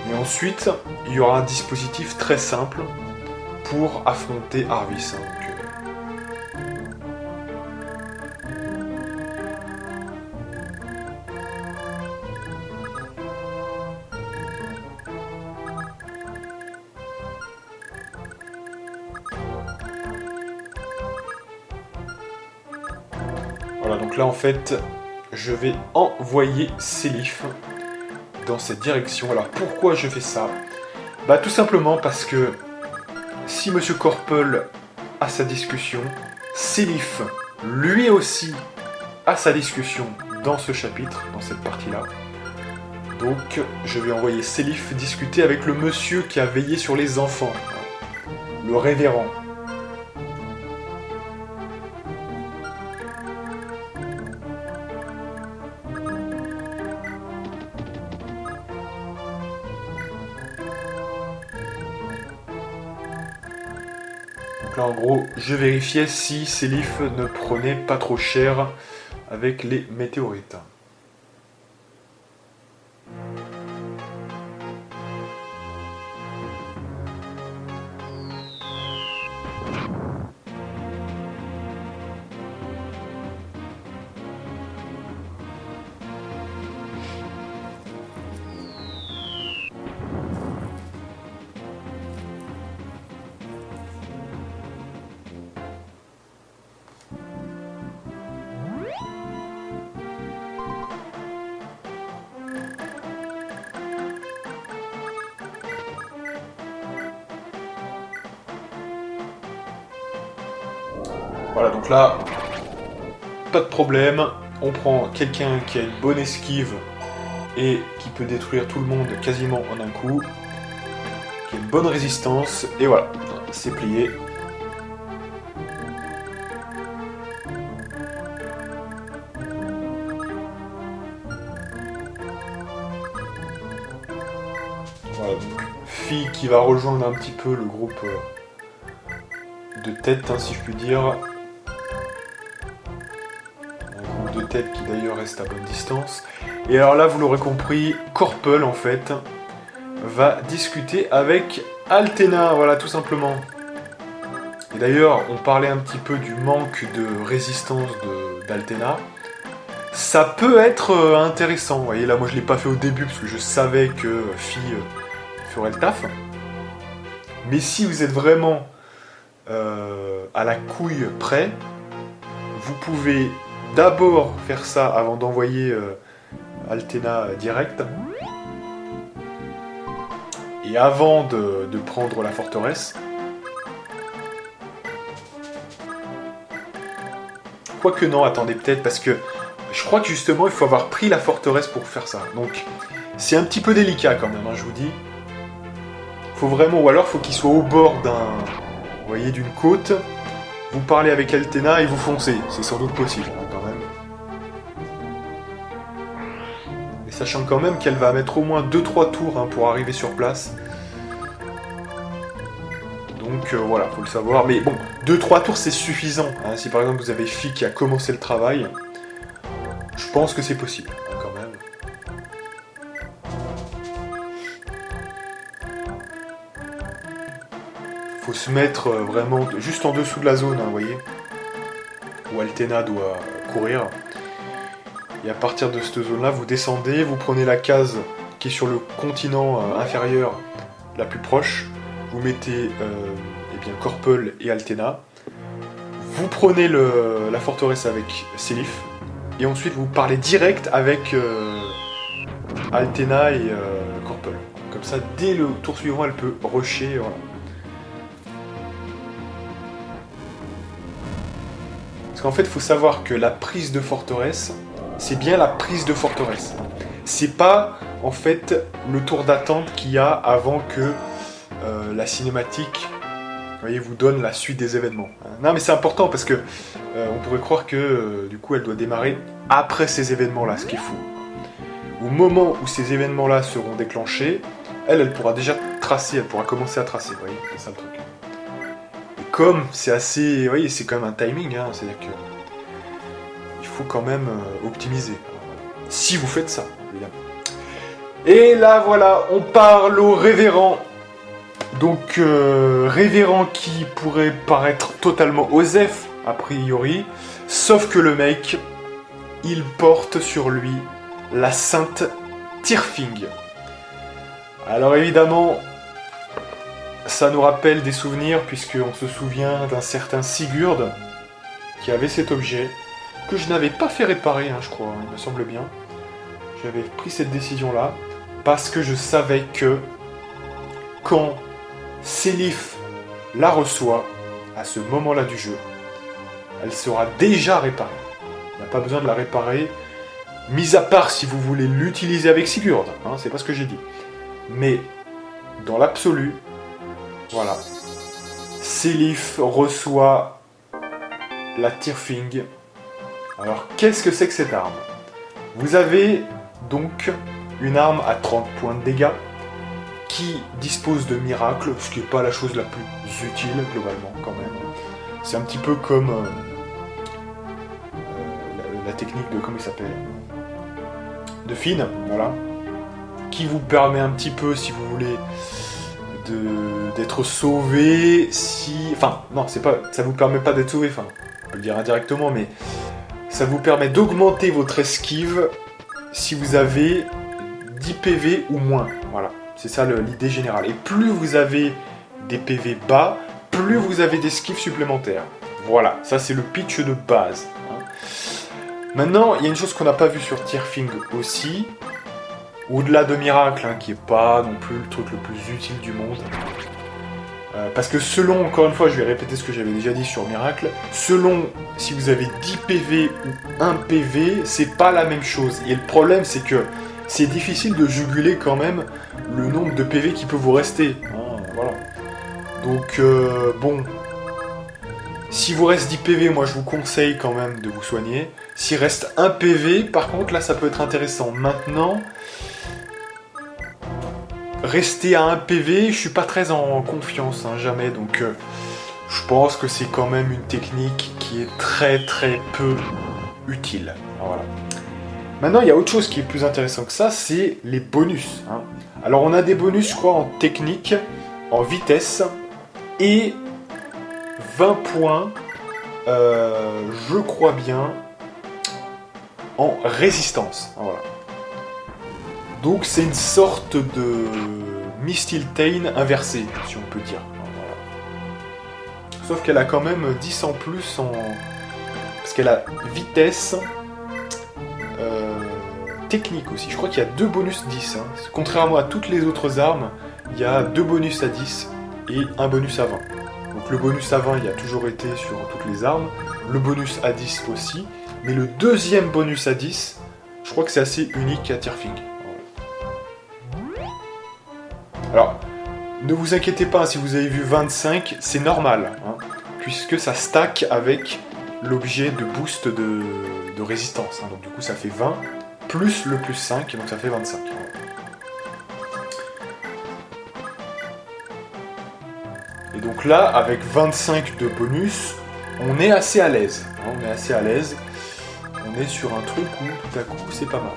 Et ensuite, il y aura un dispositif très simple pour affronter Arvis. Hein, voilà, donc là en fait, je vais envoyer Sélif dans cette direction. Alors pourquoi je fais ça? Bah tout simplement parce que si Monsieur Corpel a sa discussion, Sélif lui aussi a sa discussion dans ce chapitre, dans cette partie-là. Donc je vais envoyer Sélif discuter avec le monsieur qui a veillé sur les enfants, le révérend. Donc là en gros, je vérifiais si Sélif ne prenait pas trop cher avec les météorites. Voilà, donc là, pas de problème. On prend quelqu'un qui a une bonne esquive et qui peut détruire tout le monde quasiment en un coup. Qui a une bonne résistance. Et voilà, c'est plié. Voilà, donc fille qui va rejoindre un petit peu le groupe de tête, hein, si je puis dire. De tête qui d'ailleurs reste à bonne distance. Et alors là, vous l'aurez compris, Corpel en fait va discuter avec Altena, voilà tout simplement. Et d'ailleurs, on parlait un petit peu du manque de résistance d'Altena. Ça peut être intéressant, vous voyez, là moi je l'ai pas fait au début parce que je savais que Fille ferait le taf. Mais si vous êtes vraiment à la couille près, vous pouvez d'abord faire ça avant d'envoyer Altena direct. Et avant de prendre la forteresse. Quoique non, attendez peut-être, parce que je crois que justement il faut avoir pris la forteresse pour faire ça. Donc c'est un petit peu délicat quand même, hein, je vous dis. Faut vraiment, ou alors faut qu'il soit au bord vous voyez, d'une côte. Vous parlez avec Altena et vous foncez. C'est sans doute possible, hein, quand même. Et sachant quand même qu'elle va mettre au moins 2-3 tours hein, pour arriver sur place. Donc voilà, faut le savoir. Mais bon, 2-3 tours c'est suffisant. Hein. Si par exemple vous avez Fille qui a commencé le travail, je pense que c'est possible, hein, quand même. Faut se mettre vraiment juste en dessous de la zone, hein, vous voyez. où Altena doit courir. Et à partir de cette zone-là, vous descendez, vous prenez la case qui est sur le continent inférieur, la plus proche. Vous mettez Corpel et Altena. Vous prenez la forteresse avec Seliph. Et ensuite, vous parlez direct avec Altena et Corpel. Comme ça, dès le tour suivant, elle peut rusher. Voilà. Parce qu'en fait, il faut savoir que la prise de forteresse, c'est bien la prise de forteresse. C'est pas, en fait, le tour d'attente qu'il y a avant que la cinématique, vous voyez, vous donne la suite des événements. Non, mais c'est important parce que on pourrait croire que, du coup, elle doit démarrer après ces événements-là, ce qui est fou. Au moment où ces événements-là seront déclenchés, elle pourra déjà tracer, elle pourra commencer à tracer, vous voyez, c'est ça le truc. Et comme c'est assez, vous voyez, c'est quand même un timing, hein, c'est-à-dire que il faut quand même optimiser. Si vous faites ça, évidemment. Et là, voilà, on parle au révérend. Donc, révérend qui pourrait paraître totalement osef, a priori, sauf que le mec, il porte sur lui la sainte Tyrfing. Alors évidemment, ça nous rappelle des souvenirs, puisqu'on se souvient d'un certain Sigurd qui avait cet objet, que je n'avais pas fait réparer, hein, je crois, il me semble bien. J'avais pris cette décision-là, parce que je savais que quand Seliph la reçoit, à ce moment-là du jeu, elle sera déjà réparée. Il n'y a pas besoin de la réparer, mis à part si vous voulez l'utiliser avec Sigurd, hein, c'est pas ce que j'ai dit. Mais, dans l'absolu, voilà, Seliph reçoit la Tyrfing. Alors, qu'est-ce que c'est que cette arme? Vous avez donc une arme à 30 points de dégâts, qui dispose de miracles, ce qui n'est pas la chose la plus utile, globalement, quand même. C'est un petit peu comme la technique de, comment il s'appelle, de Finn, voilà, qui vous permet un petit peu, si vous voulez, d'être sauvé, enfin, non, c'est pas, ça vous permet pas d'être sauvé, enfin, on peut le dire indirectement, mais ça vous permet d'augmenter votre esquive si vous avez 10 PV ou moins, voilà. C'est ça l'idée générale. Et plus vous avez des PV bas, plus vous avez d'esquives supplémentaires. Voilà, ça c'est le pitch de base. Maintenant, il y a une chose qu'on n'a pas vue sur Tyrfing aussi, au-delà de Miracle, hein, qui n'est pas non plus le truc le plus utile du monde. Parce que selon, encore une fois, je vais répéter ce que j'avais déjà dit sur Miracle, selon si vous avez 10 PV ou 1 PV, c'est pas la même chose. Et le problème, c'est que c'est difficile de juguler quand même le nombre de PV qui peut vous rester. Voilà. Donc, bon. Si vous reste 10 PV, moi je vous conseille quand même de vous soigner. S'il reste 1 PV, par contre, là ça peut être intéressant. Maintenant, rester à 1 PV, je suis pas très en confiance, hein, jamais. Donc, je pense que c'est quand même une technique qui est très très peu utile. Voilà. Maintenant, il y a autre chose qui est plus intéressant que ça, c'est les bonus. Hein. Alors, on a des bonus, je crois, en technique, en vitesse, et 20 points, je crois bien, en résistance. Voilà. Donc, c'est une sorte de Mistiltane inversée, si on peut dire. Voilà. Sauf qu'elle a quand même 10 en plus en... Parce qu'elle a vitesse... technique aussi, je crois qu'il y a 2 bonus 10, hein. Contrairement à toutes les autres armes, il y a 2 bonus à 10 et un bonus à 20. Donc le bonus à 20 il y a toujours été sur toutes les armes, le bonus à 10 aussi, mais le deuxième bonus à 10, je crois que c'est assez unique à Tyrfing. Alors, ne vous inquiétez pas, si vous avez vu 25, c'est normal, hein, puisque ça stack avec l'objet de boost de résistance, hein. Donc du coup ça fait 20, plus le plus 5, donc ça fait 25. Et donc là, avec 25 de bonus, on est assez à l'aise. Hein, on est assez à l'aise. On est sur un truc où, tout à coup, c'est pas mal.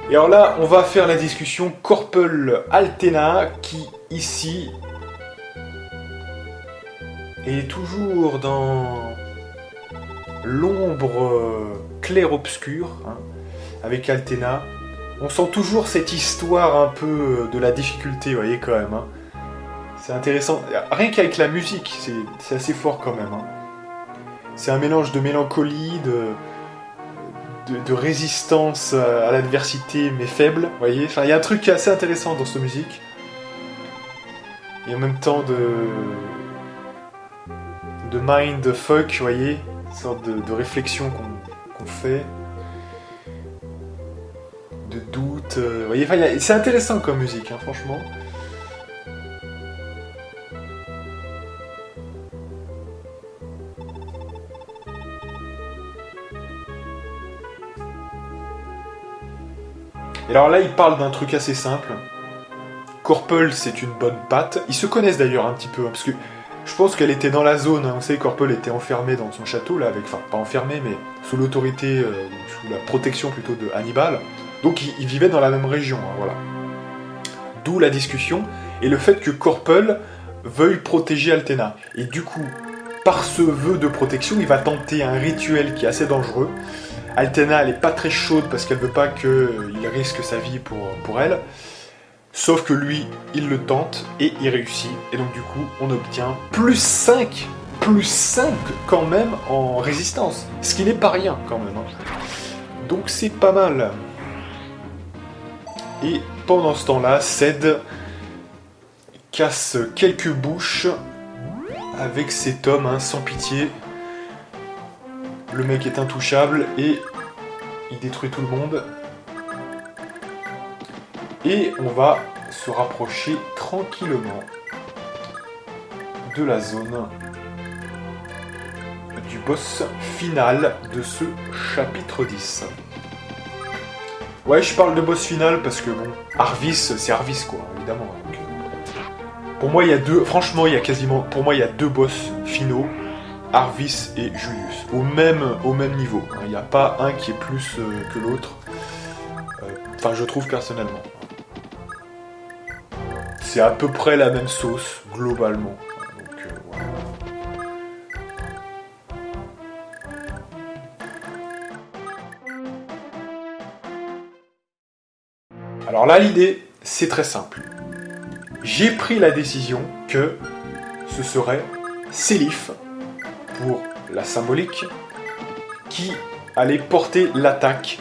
Et alors là, on va faire la discussion Corpel-Altena, qui, ici, est toujours dans l'ombre clair-obscur, hein, avec Altena. On sent toujours cette histoire un peu de la difficulté, vous voyez, quand même. Hein. C'est intéressant. Rien qu'avec la musique, c'est assez fort quand même. Hein. C'est un mélange de mélancolie, de résistance à l'adversité, mais faible, vous voyez. Enfin, il y a un truc assez intéressant dans cette musique. Et en même temps de mindfuck, vous voyez. Une sorte de réflexion qu'on fait. De doute, vous voyez. Enfin, c'est intéressant comme musique, hein, franchement. Et alors là, il parle d'un truc assez simple. Corpel, c'est une bonne patte. Ils se connaissent d'ailleurs un petit peu, hein, parce que je pense qu'elle était dans la zone. Hein. Vous savez, Corpel était enfermé dans son château, là, enfin, pas enfermé, mais sous l'autorité, sous la protection plutôt de Hannibal. Donc, ils vivaient dans la même région, hein, voilà. D'où la discussion, et le fait que Corpel veuille protéger Altena. Et du coup, par ce vœu de protection, il va tenter un rituel qui est assez dangereux. Altena, elle est pas très chaude parce qu'elle veut pas qu'il risque sa vie pour elle. Sauf que lui, il le tente et il réussit. Et donc du coup, on obtient plus 5 quand même en résistance. Ce qui n'est pas rien quand même. Hein. Donc c'est pas mal. Et pendant ce temps-là, Ced casse quelques bouches avec cet homme, hein, sans pitié. Le mec est intouchable et il détruit tout le monde. Et on va se rapprocher tranquillement de la zone du boss final de ce chapitre 10. Ouais, je parle de boss final parce que bon, Arvis, c'est Arvis quoi, évidemment. Donc, pour moi, il y a deux, franchement, il y a quasiment, pour moi, il y a deux boss finaux. Arvis et Julius, au même niveau. Il n'y a pas un qui est plus que l'autre. Enfin, je trouve personnellement. C'est à peu près la même sauce, globalement. Donc, voilà. Alors là, l'idée, c'est très simple. J'ai pris la décision que ce serait Sélif, pour la symbolique, qui allait porter l'attaque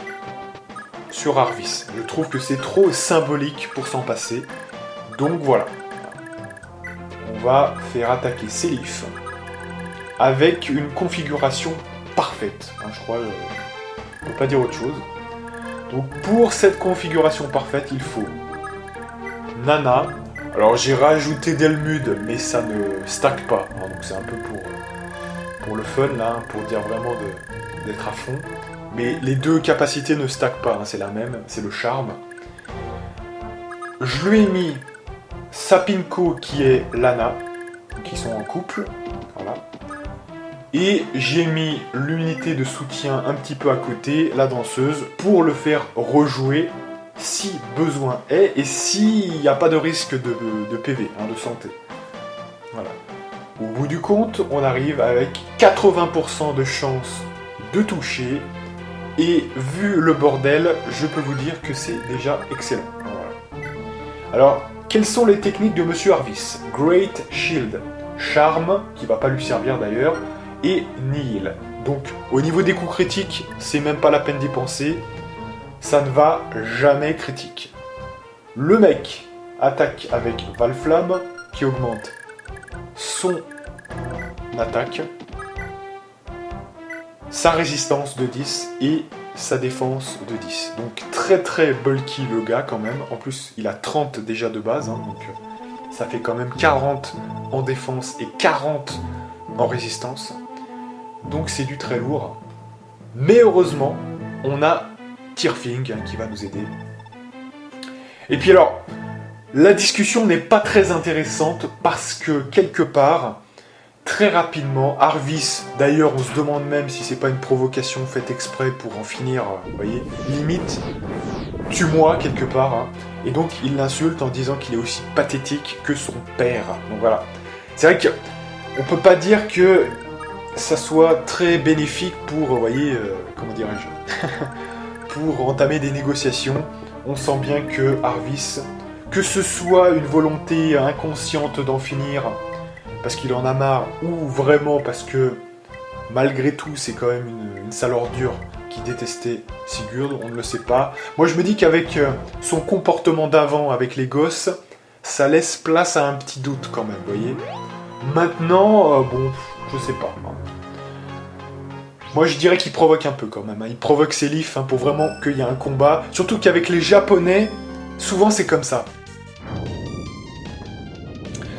sur Arvis. Je trouve que c'est trop symbolique pour s'en passer. Donc voilà. On va faire attaquer Sélif avec une configuration parfaite. Hein, je crois, on ne peut pas dire autre chose. Donc pour cette configuration parfaite, il faut Nana. Alors j'ai rajouté Delmude, mais ça ne stack pas. Hein, donc c'est un peu pour le fun, là, pour dire vraiment d'être à fond. Mais les deux capacités ne stackent pas, hein, c'est la même, c'est le charme. Je lui ai mis Sapinko qui est Lana, qui sont en couple, voilà. Et j'ai mis l'unité de soutien un petit peu à côté, la danseuse, pour le faire rejouer si besoin est, et s'il n'y a pas de risque de PV, hein, de santé. Voilà. Au bout du compte, on arrive avec 80% de chance de toucher, et vu le bordel, je peux vous dire que c'est déjà excellent. Voilà. Alors, quelles sont les techniques de Monsieur Arvis? Great Shield, Charme, qui va pas lui servir d'ailleurs, et Nihil. Donc, au niveau des coups critiques, c'est même pas la peine d'y penser, ça ne va jamais critique. Le mec attaque avec Valflamme, qui augmente son attaque, sa résistance de 10 et sa défense de 10. Donc très très bulky le gars quand même. En plus il a 30 déjà de base, hein, donc ça fait quand même 40 en défense et 40 en résistance. Donc c'est du très lourd. Mais heureusement, on a Tyrfing, hein, qui va nous aider. Et puis alors, la discussion n'est pas très intéressante parce que quelque part, très rapidement, Arvis, d'ailleurs on se demande même si c'est pas une provocation faite exprès pour en finir, vous voyez, limite, tue-moi quelque part, hein. Et donc il l'insulte en disant qu'il est aussi pathétique que son père. Donc voilà, c'est vrai qu'on peut pas dire que ça soit très bénéfique pour, vous voyez, comment dirais-je, pour entamer des négociations. On sent bien que Arvis, que ce soit une volonté inconsciente d'en finir, parce qu'il en a marre, ou vraiment parce que, malgré tout, c'est quand même une sale ordure qui détestait Sigurd, on ne le sait pas. Moi je me dis qu'avec son comportement d'avant avec les gosses, ça laisse place à un petit doute quand même, vous voyez. Maintenant, bon, je sais pas. Moi je dirais qu'il provoque un peu quand même, hein. Il provoque Sélif pour vraiment qu'il y ait un combat. Surtout qu'avec les Japonais, souvent c'est comme ça.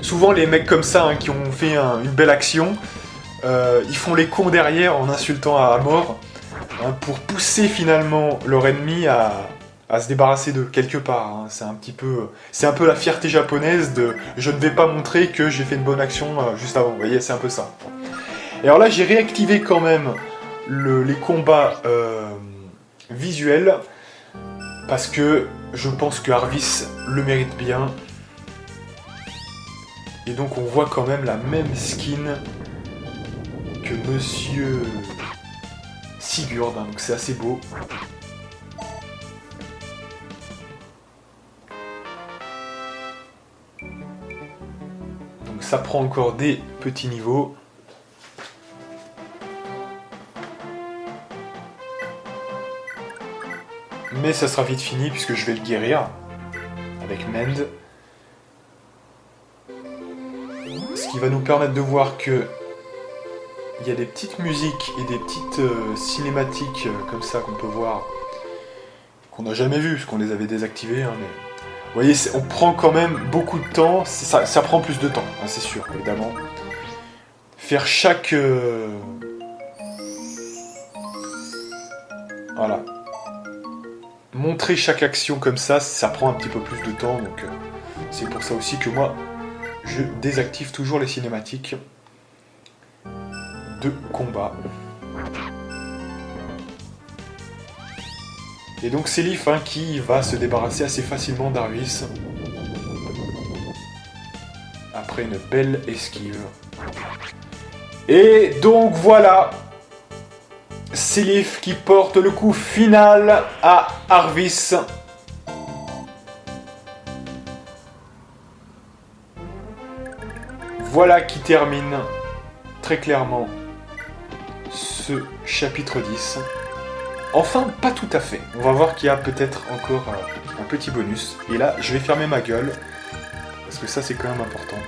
Souvent les mecs comme ça qui ont fait une belle action, ils font les cons derrière en insultant à mort, pour pousser finalement leur ennemi à se débarrasser d'eux quelque part. C'est un peu la fierté japonaise de je ne vais pas montrer que j'ai fait une bonne action juste avant. Vous voyez, c'est un peu ça. Et alors là, j'ai réactivé quand même les combats visuels parce que je pense que Arvis le mérite bien. Et donc on voit quand même la même skin que Monsieur Sigurd, donc c'est assez beau. Donc ça prend encore des petits niveaux. Mais ça sera vite fini puisque je vais le guérir avec Mend. Ce qui va nous permettre de voir que il y a des petites musiques et des petites cinématiques comme ça qu'on peut voir, qu'on n'a jamais vues, parce qu'on les avait désactivées. Mais... Vous voyez, on prend quand même beaucoup de temps, ça prend plus de temps, c'est sûr, évidemment. Faire chaque... Voilà. Montrer chaque action comme ça prend un petit peu plus de temps, donc c'est pour ça aussi que moi, je désactive toujours les cinématiques de combat. Et donc c'est Sélif qui va se débarrasser assez facilement d'Arvis après une belle esquive. Et donc voilà, Sélif qui porte le coup final à Arvis. Voilà qui termine très clairement ce chapitre 10. Enfin, pas tout à fait. On va voir qu'il y a peut-être encore un petit bonus. Et là, je vais fermer ma gueule, parce que ça, c'est quand même important.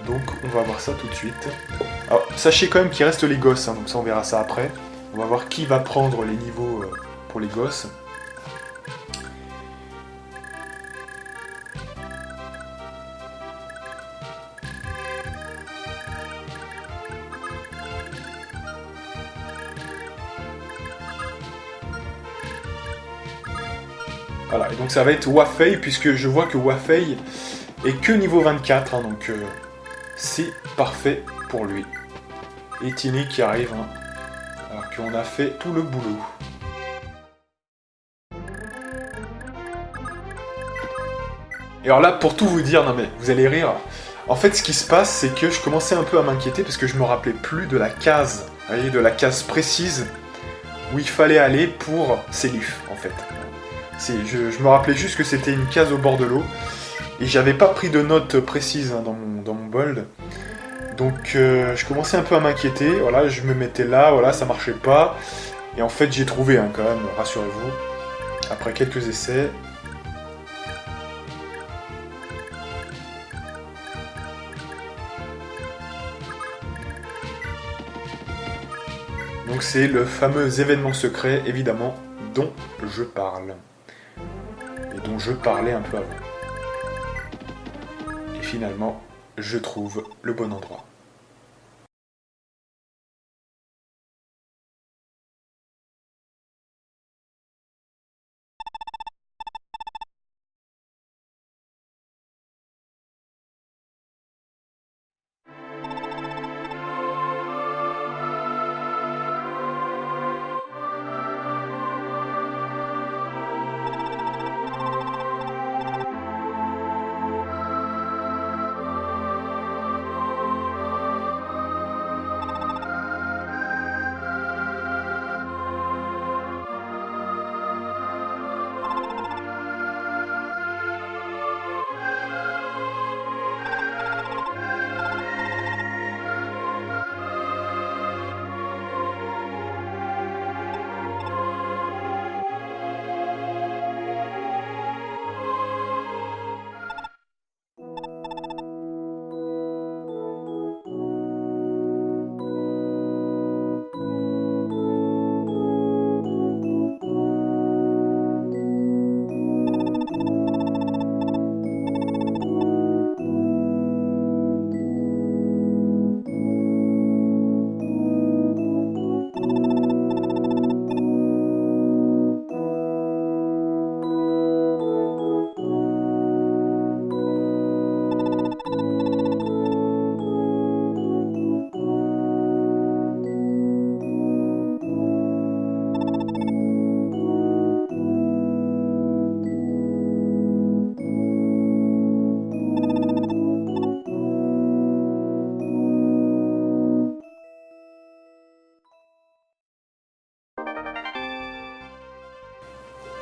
Donc, on va voir ça tout de suite. Alors, sachez quand même qu'il reste les gosses, donc ça, on verra ça après. On va voir qui va prendre les niveaux pour les gosses. Voilà, et donc ça va être Wafei, puisque je vois que Wafei est que niveau 24, donc c'est parfait pour lui. Et Tini qui arrive, alors qu'on a fait tout le boulot. Et alors là, pour tout vous dire, non mais vous allez rire, en fait ce qui se passe, c'est que je commençais un peu à m'inquiéter, parce que je me rappelais plus de la case, vous voyez, de la case précise où il fallait aller pour Sélif, en fait. Je me rappelais juste que c'était une case au bord de l'eau, et j'avais pas pris de notes précises dans mon bold. Donc je commençais un peu à m'inquiéter, voilà, je me mettais là, voilà, ça marchait pas. Et en fait j'ai trouvé quand même, rassurez-vous, après quelques essais. Donc c'est le fameux événement secret, évidemment, dont je parle. Et dont je parlais un peu avant. Et finalement, je trouve le bon endroit.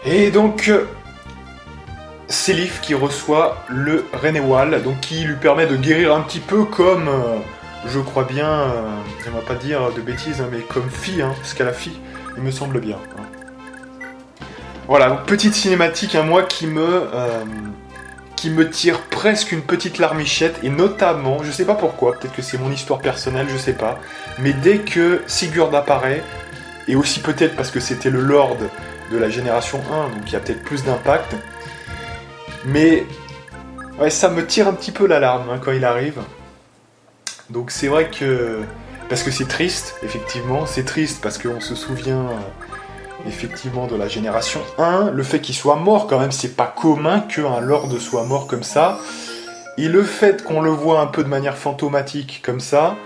Et donc, Sélif qui reçoit le Renewal, donc qui lui permet de guérir un petit peu comme, je crois bien, j'aimerais pas dire de bêtises, hein, mais comme Fi, hein, parce qu'elle a Fi, il me semble bien. Hein. Voilà, donc petite cinématique, hein, moi qui me tire presque une petite larmichette, et notamment, je sais pas pourquoi, peut-être que c'est mon histoire personnelle, je sais pas, mais dès que Sigurd apparaît, et aussi peut-être parce que c'était le Lord de la génération 1, donc il y a peut-être plus d'impact, mais ouais, ça me tire un petit peu l'alarme hein, quand il arrive. Donc c'est vrai que... Parce que c'est triste, effectivement, c'est triste parce qu'on se souvient... effectivement de la génération 1, le fait qu'il soit mort quand même, c'est pas commun qu'un lord soit mort comme ça, et le fait qu'on le voit un peu de manière fantomatique comme ça,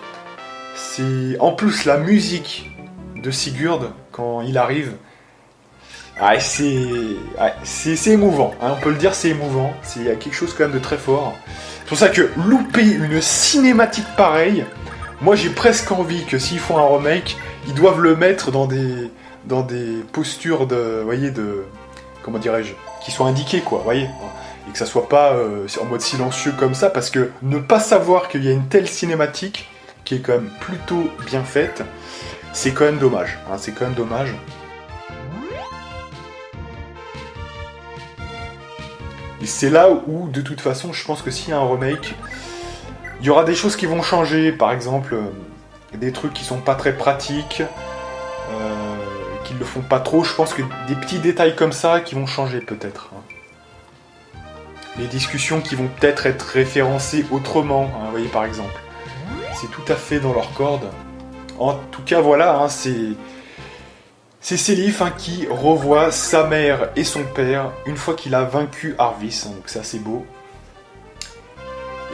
c'est... En plus la musique de Sigurd, quand il arrive, c'est émouvant, hein, on peut le dire, c'est émouvant, il y a quelque chose quand même de très fort. C'est pour ça que louper une cinématique pareille, moi j'ai presque envie que s'ils font un remake, ils doivent le mettre dans des postures de, voyez, de, comment dirais-je, qui soient indiquées, quoi, voyez, et que ça soit pas en mode silencieux comme ça, parce que ne pas savoir qu'il y a une telle cinématique, qui est quand même plutôt bien faite, c'est quand même dommage, hein, c'est quand même dommage. Et c'est là où, de toute façon, je pense que s'il y a un remake, il y aura des choses qui vont changer, par exemple, des trucs qui sont pas très pratiques, qui le font pas trop, je pense que des petits détails comme ça qui vont changer peut-être. Les discussions qui vont peut-être être référencées autrement, hein, vous voyez par exemple. C'est tout à fait dans leur corde. En tout cas voilà, hein, c'est Sélif hein, qui revoit sa mère et son père une fois qu'il a vaincu Arvis, hein, donc c'est assez beau.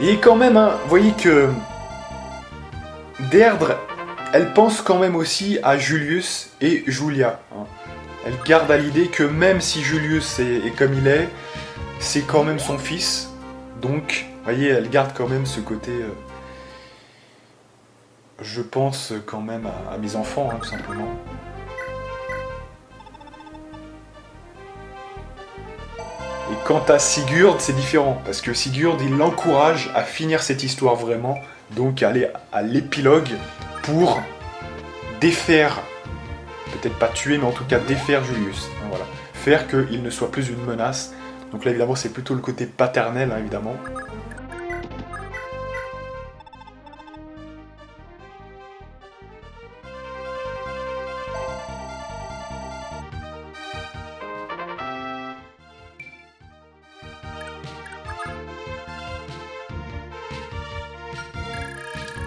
Et quand même, hein, vous voyez que Deirdre, elle pense quand même aussi à Julius et Julia. Hein. Elle garde à l'idée que même si Julius est comme il est, c'est quand même son fils. Donc, vous voyez, elle garde quand même ce côté... je pense quand même à mes enfants, hein, tout simplement. Et quant à Sigurd, c'est différent. Parce que Sigurd, il l'encourage à finir cette histoire vraiment. Donc, aller à l'épilogue pour défaire, peut-être pas tuer, mais en tout cas défaire Julius. Hein, voilà. Faire qu'il ne soit plus une menace. Donc là, évidemment, c'est plutôt le côté paternel, hein, évidemment.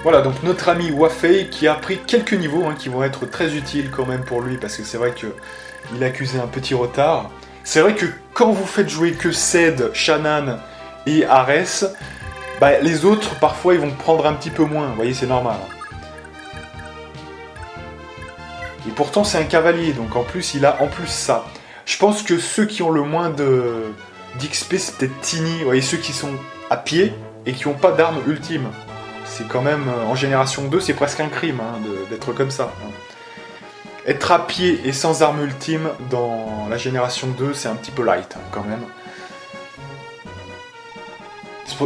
Voilà, donc notre ami Wafei qui a pris quelques niveaux hein, qui vont être très utiles quand même pour lui, parce que c'est vrai qu'il accusait un petit retard. C'est vrai que quand vous faites jouer que Ced, Shannan et Ares, bah, les autres, parfois, ils vont prendre un petit peu moins, vous voyez, c'est normal. Et pourtant, c'est un cavalier, donc en plus, il a en plus ça. Je pense que ceux qui ont le moins d'XP, c'est peut-être Tiny, vous voyez, ceux qui sont à pied et qui n'ont pas d'arme ultime. C'est quand même, en génération 2, c'est presque un crime hein, d'être comme ça. Hein. Être à pied et sans arme ultime dans la génération 2, c'est un petit peu light, hein, quand même.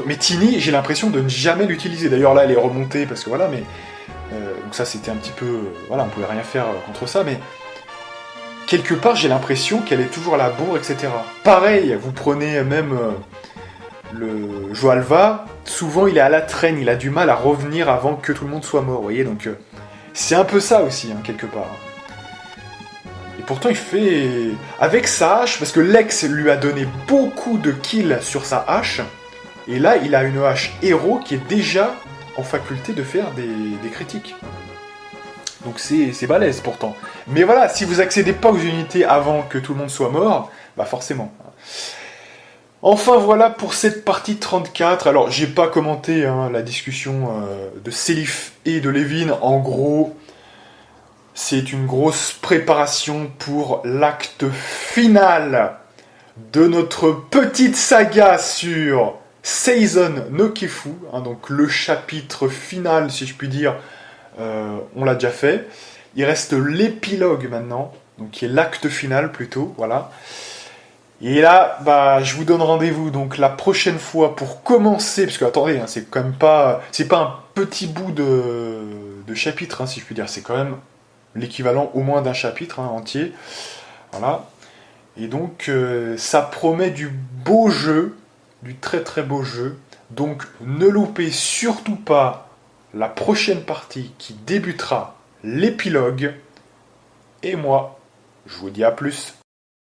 Mais Tiny, j'ai l'impression de ne jamais l'utiliser. D'ailleurs, là, elle est remontée, parce que voilà, mais... donc ça, c'était un petit peu... voilà, on pouvait rien faire contre ça, mais... Quelque part, j'ai l'impression qu'elle est toujours à la bourre, etc. Pareil, vous prenez même... le Joalva, souvent il est à la traîne, il a du mal à revenir avant que tout le monde soit mort, vous voyez, donc c'est un peu ça aussi, hein, quelque part. Et pourtant il fait... avec sa hache, parce que Lex lui a donné beaucoup de kills sur sa hache, et là il a une hache héros qui est déjà en faculté de faire des critiques. Donc c'est balèze pourtant. Mais voilà, si vous accédez pas aux unités avant que tout le monde soit mort, bah forcément... Enfin voilà pour cette partie 34. Alors j'ai pas commenté hein, la discussion de Sélif et de Levin. En gros, c'est une grosse préparation pour l'acte final de notre petite saga sur Seisen no Kifu. Hein, donc le chapitre final, si je puis dire, on l'a déjà fait. Il reste l'épilogue maintenant, donc qui est l'acte final plutôt, voilà. Et là, bah, je vous donne rendez-vous donc la prochaine fois pour commencer, parce que attendez, hein, c'est quand même pas, c'est pas un petit bout de chapitre, hein, si je puis dire, c'est quand même l'équivalent au moins d'un chapitre hein, entier. Voilà. Et donc, ça promet du beau jeu, du très très beau jeu. Donc, ne loupez surtout pas la prochaine partie qui débutera l'épilogue. Et moi, je vous dis à plus.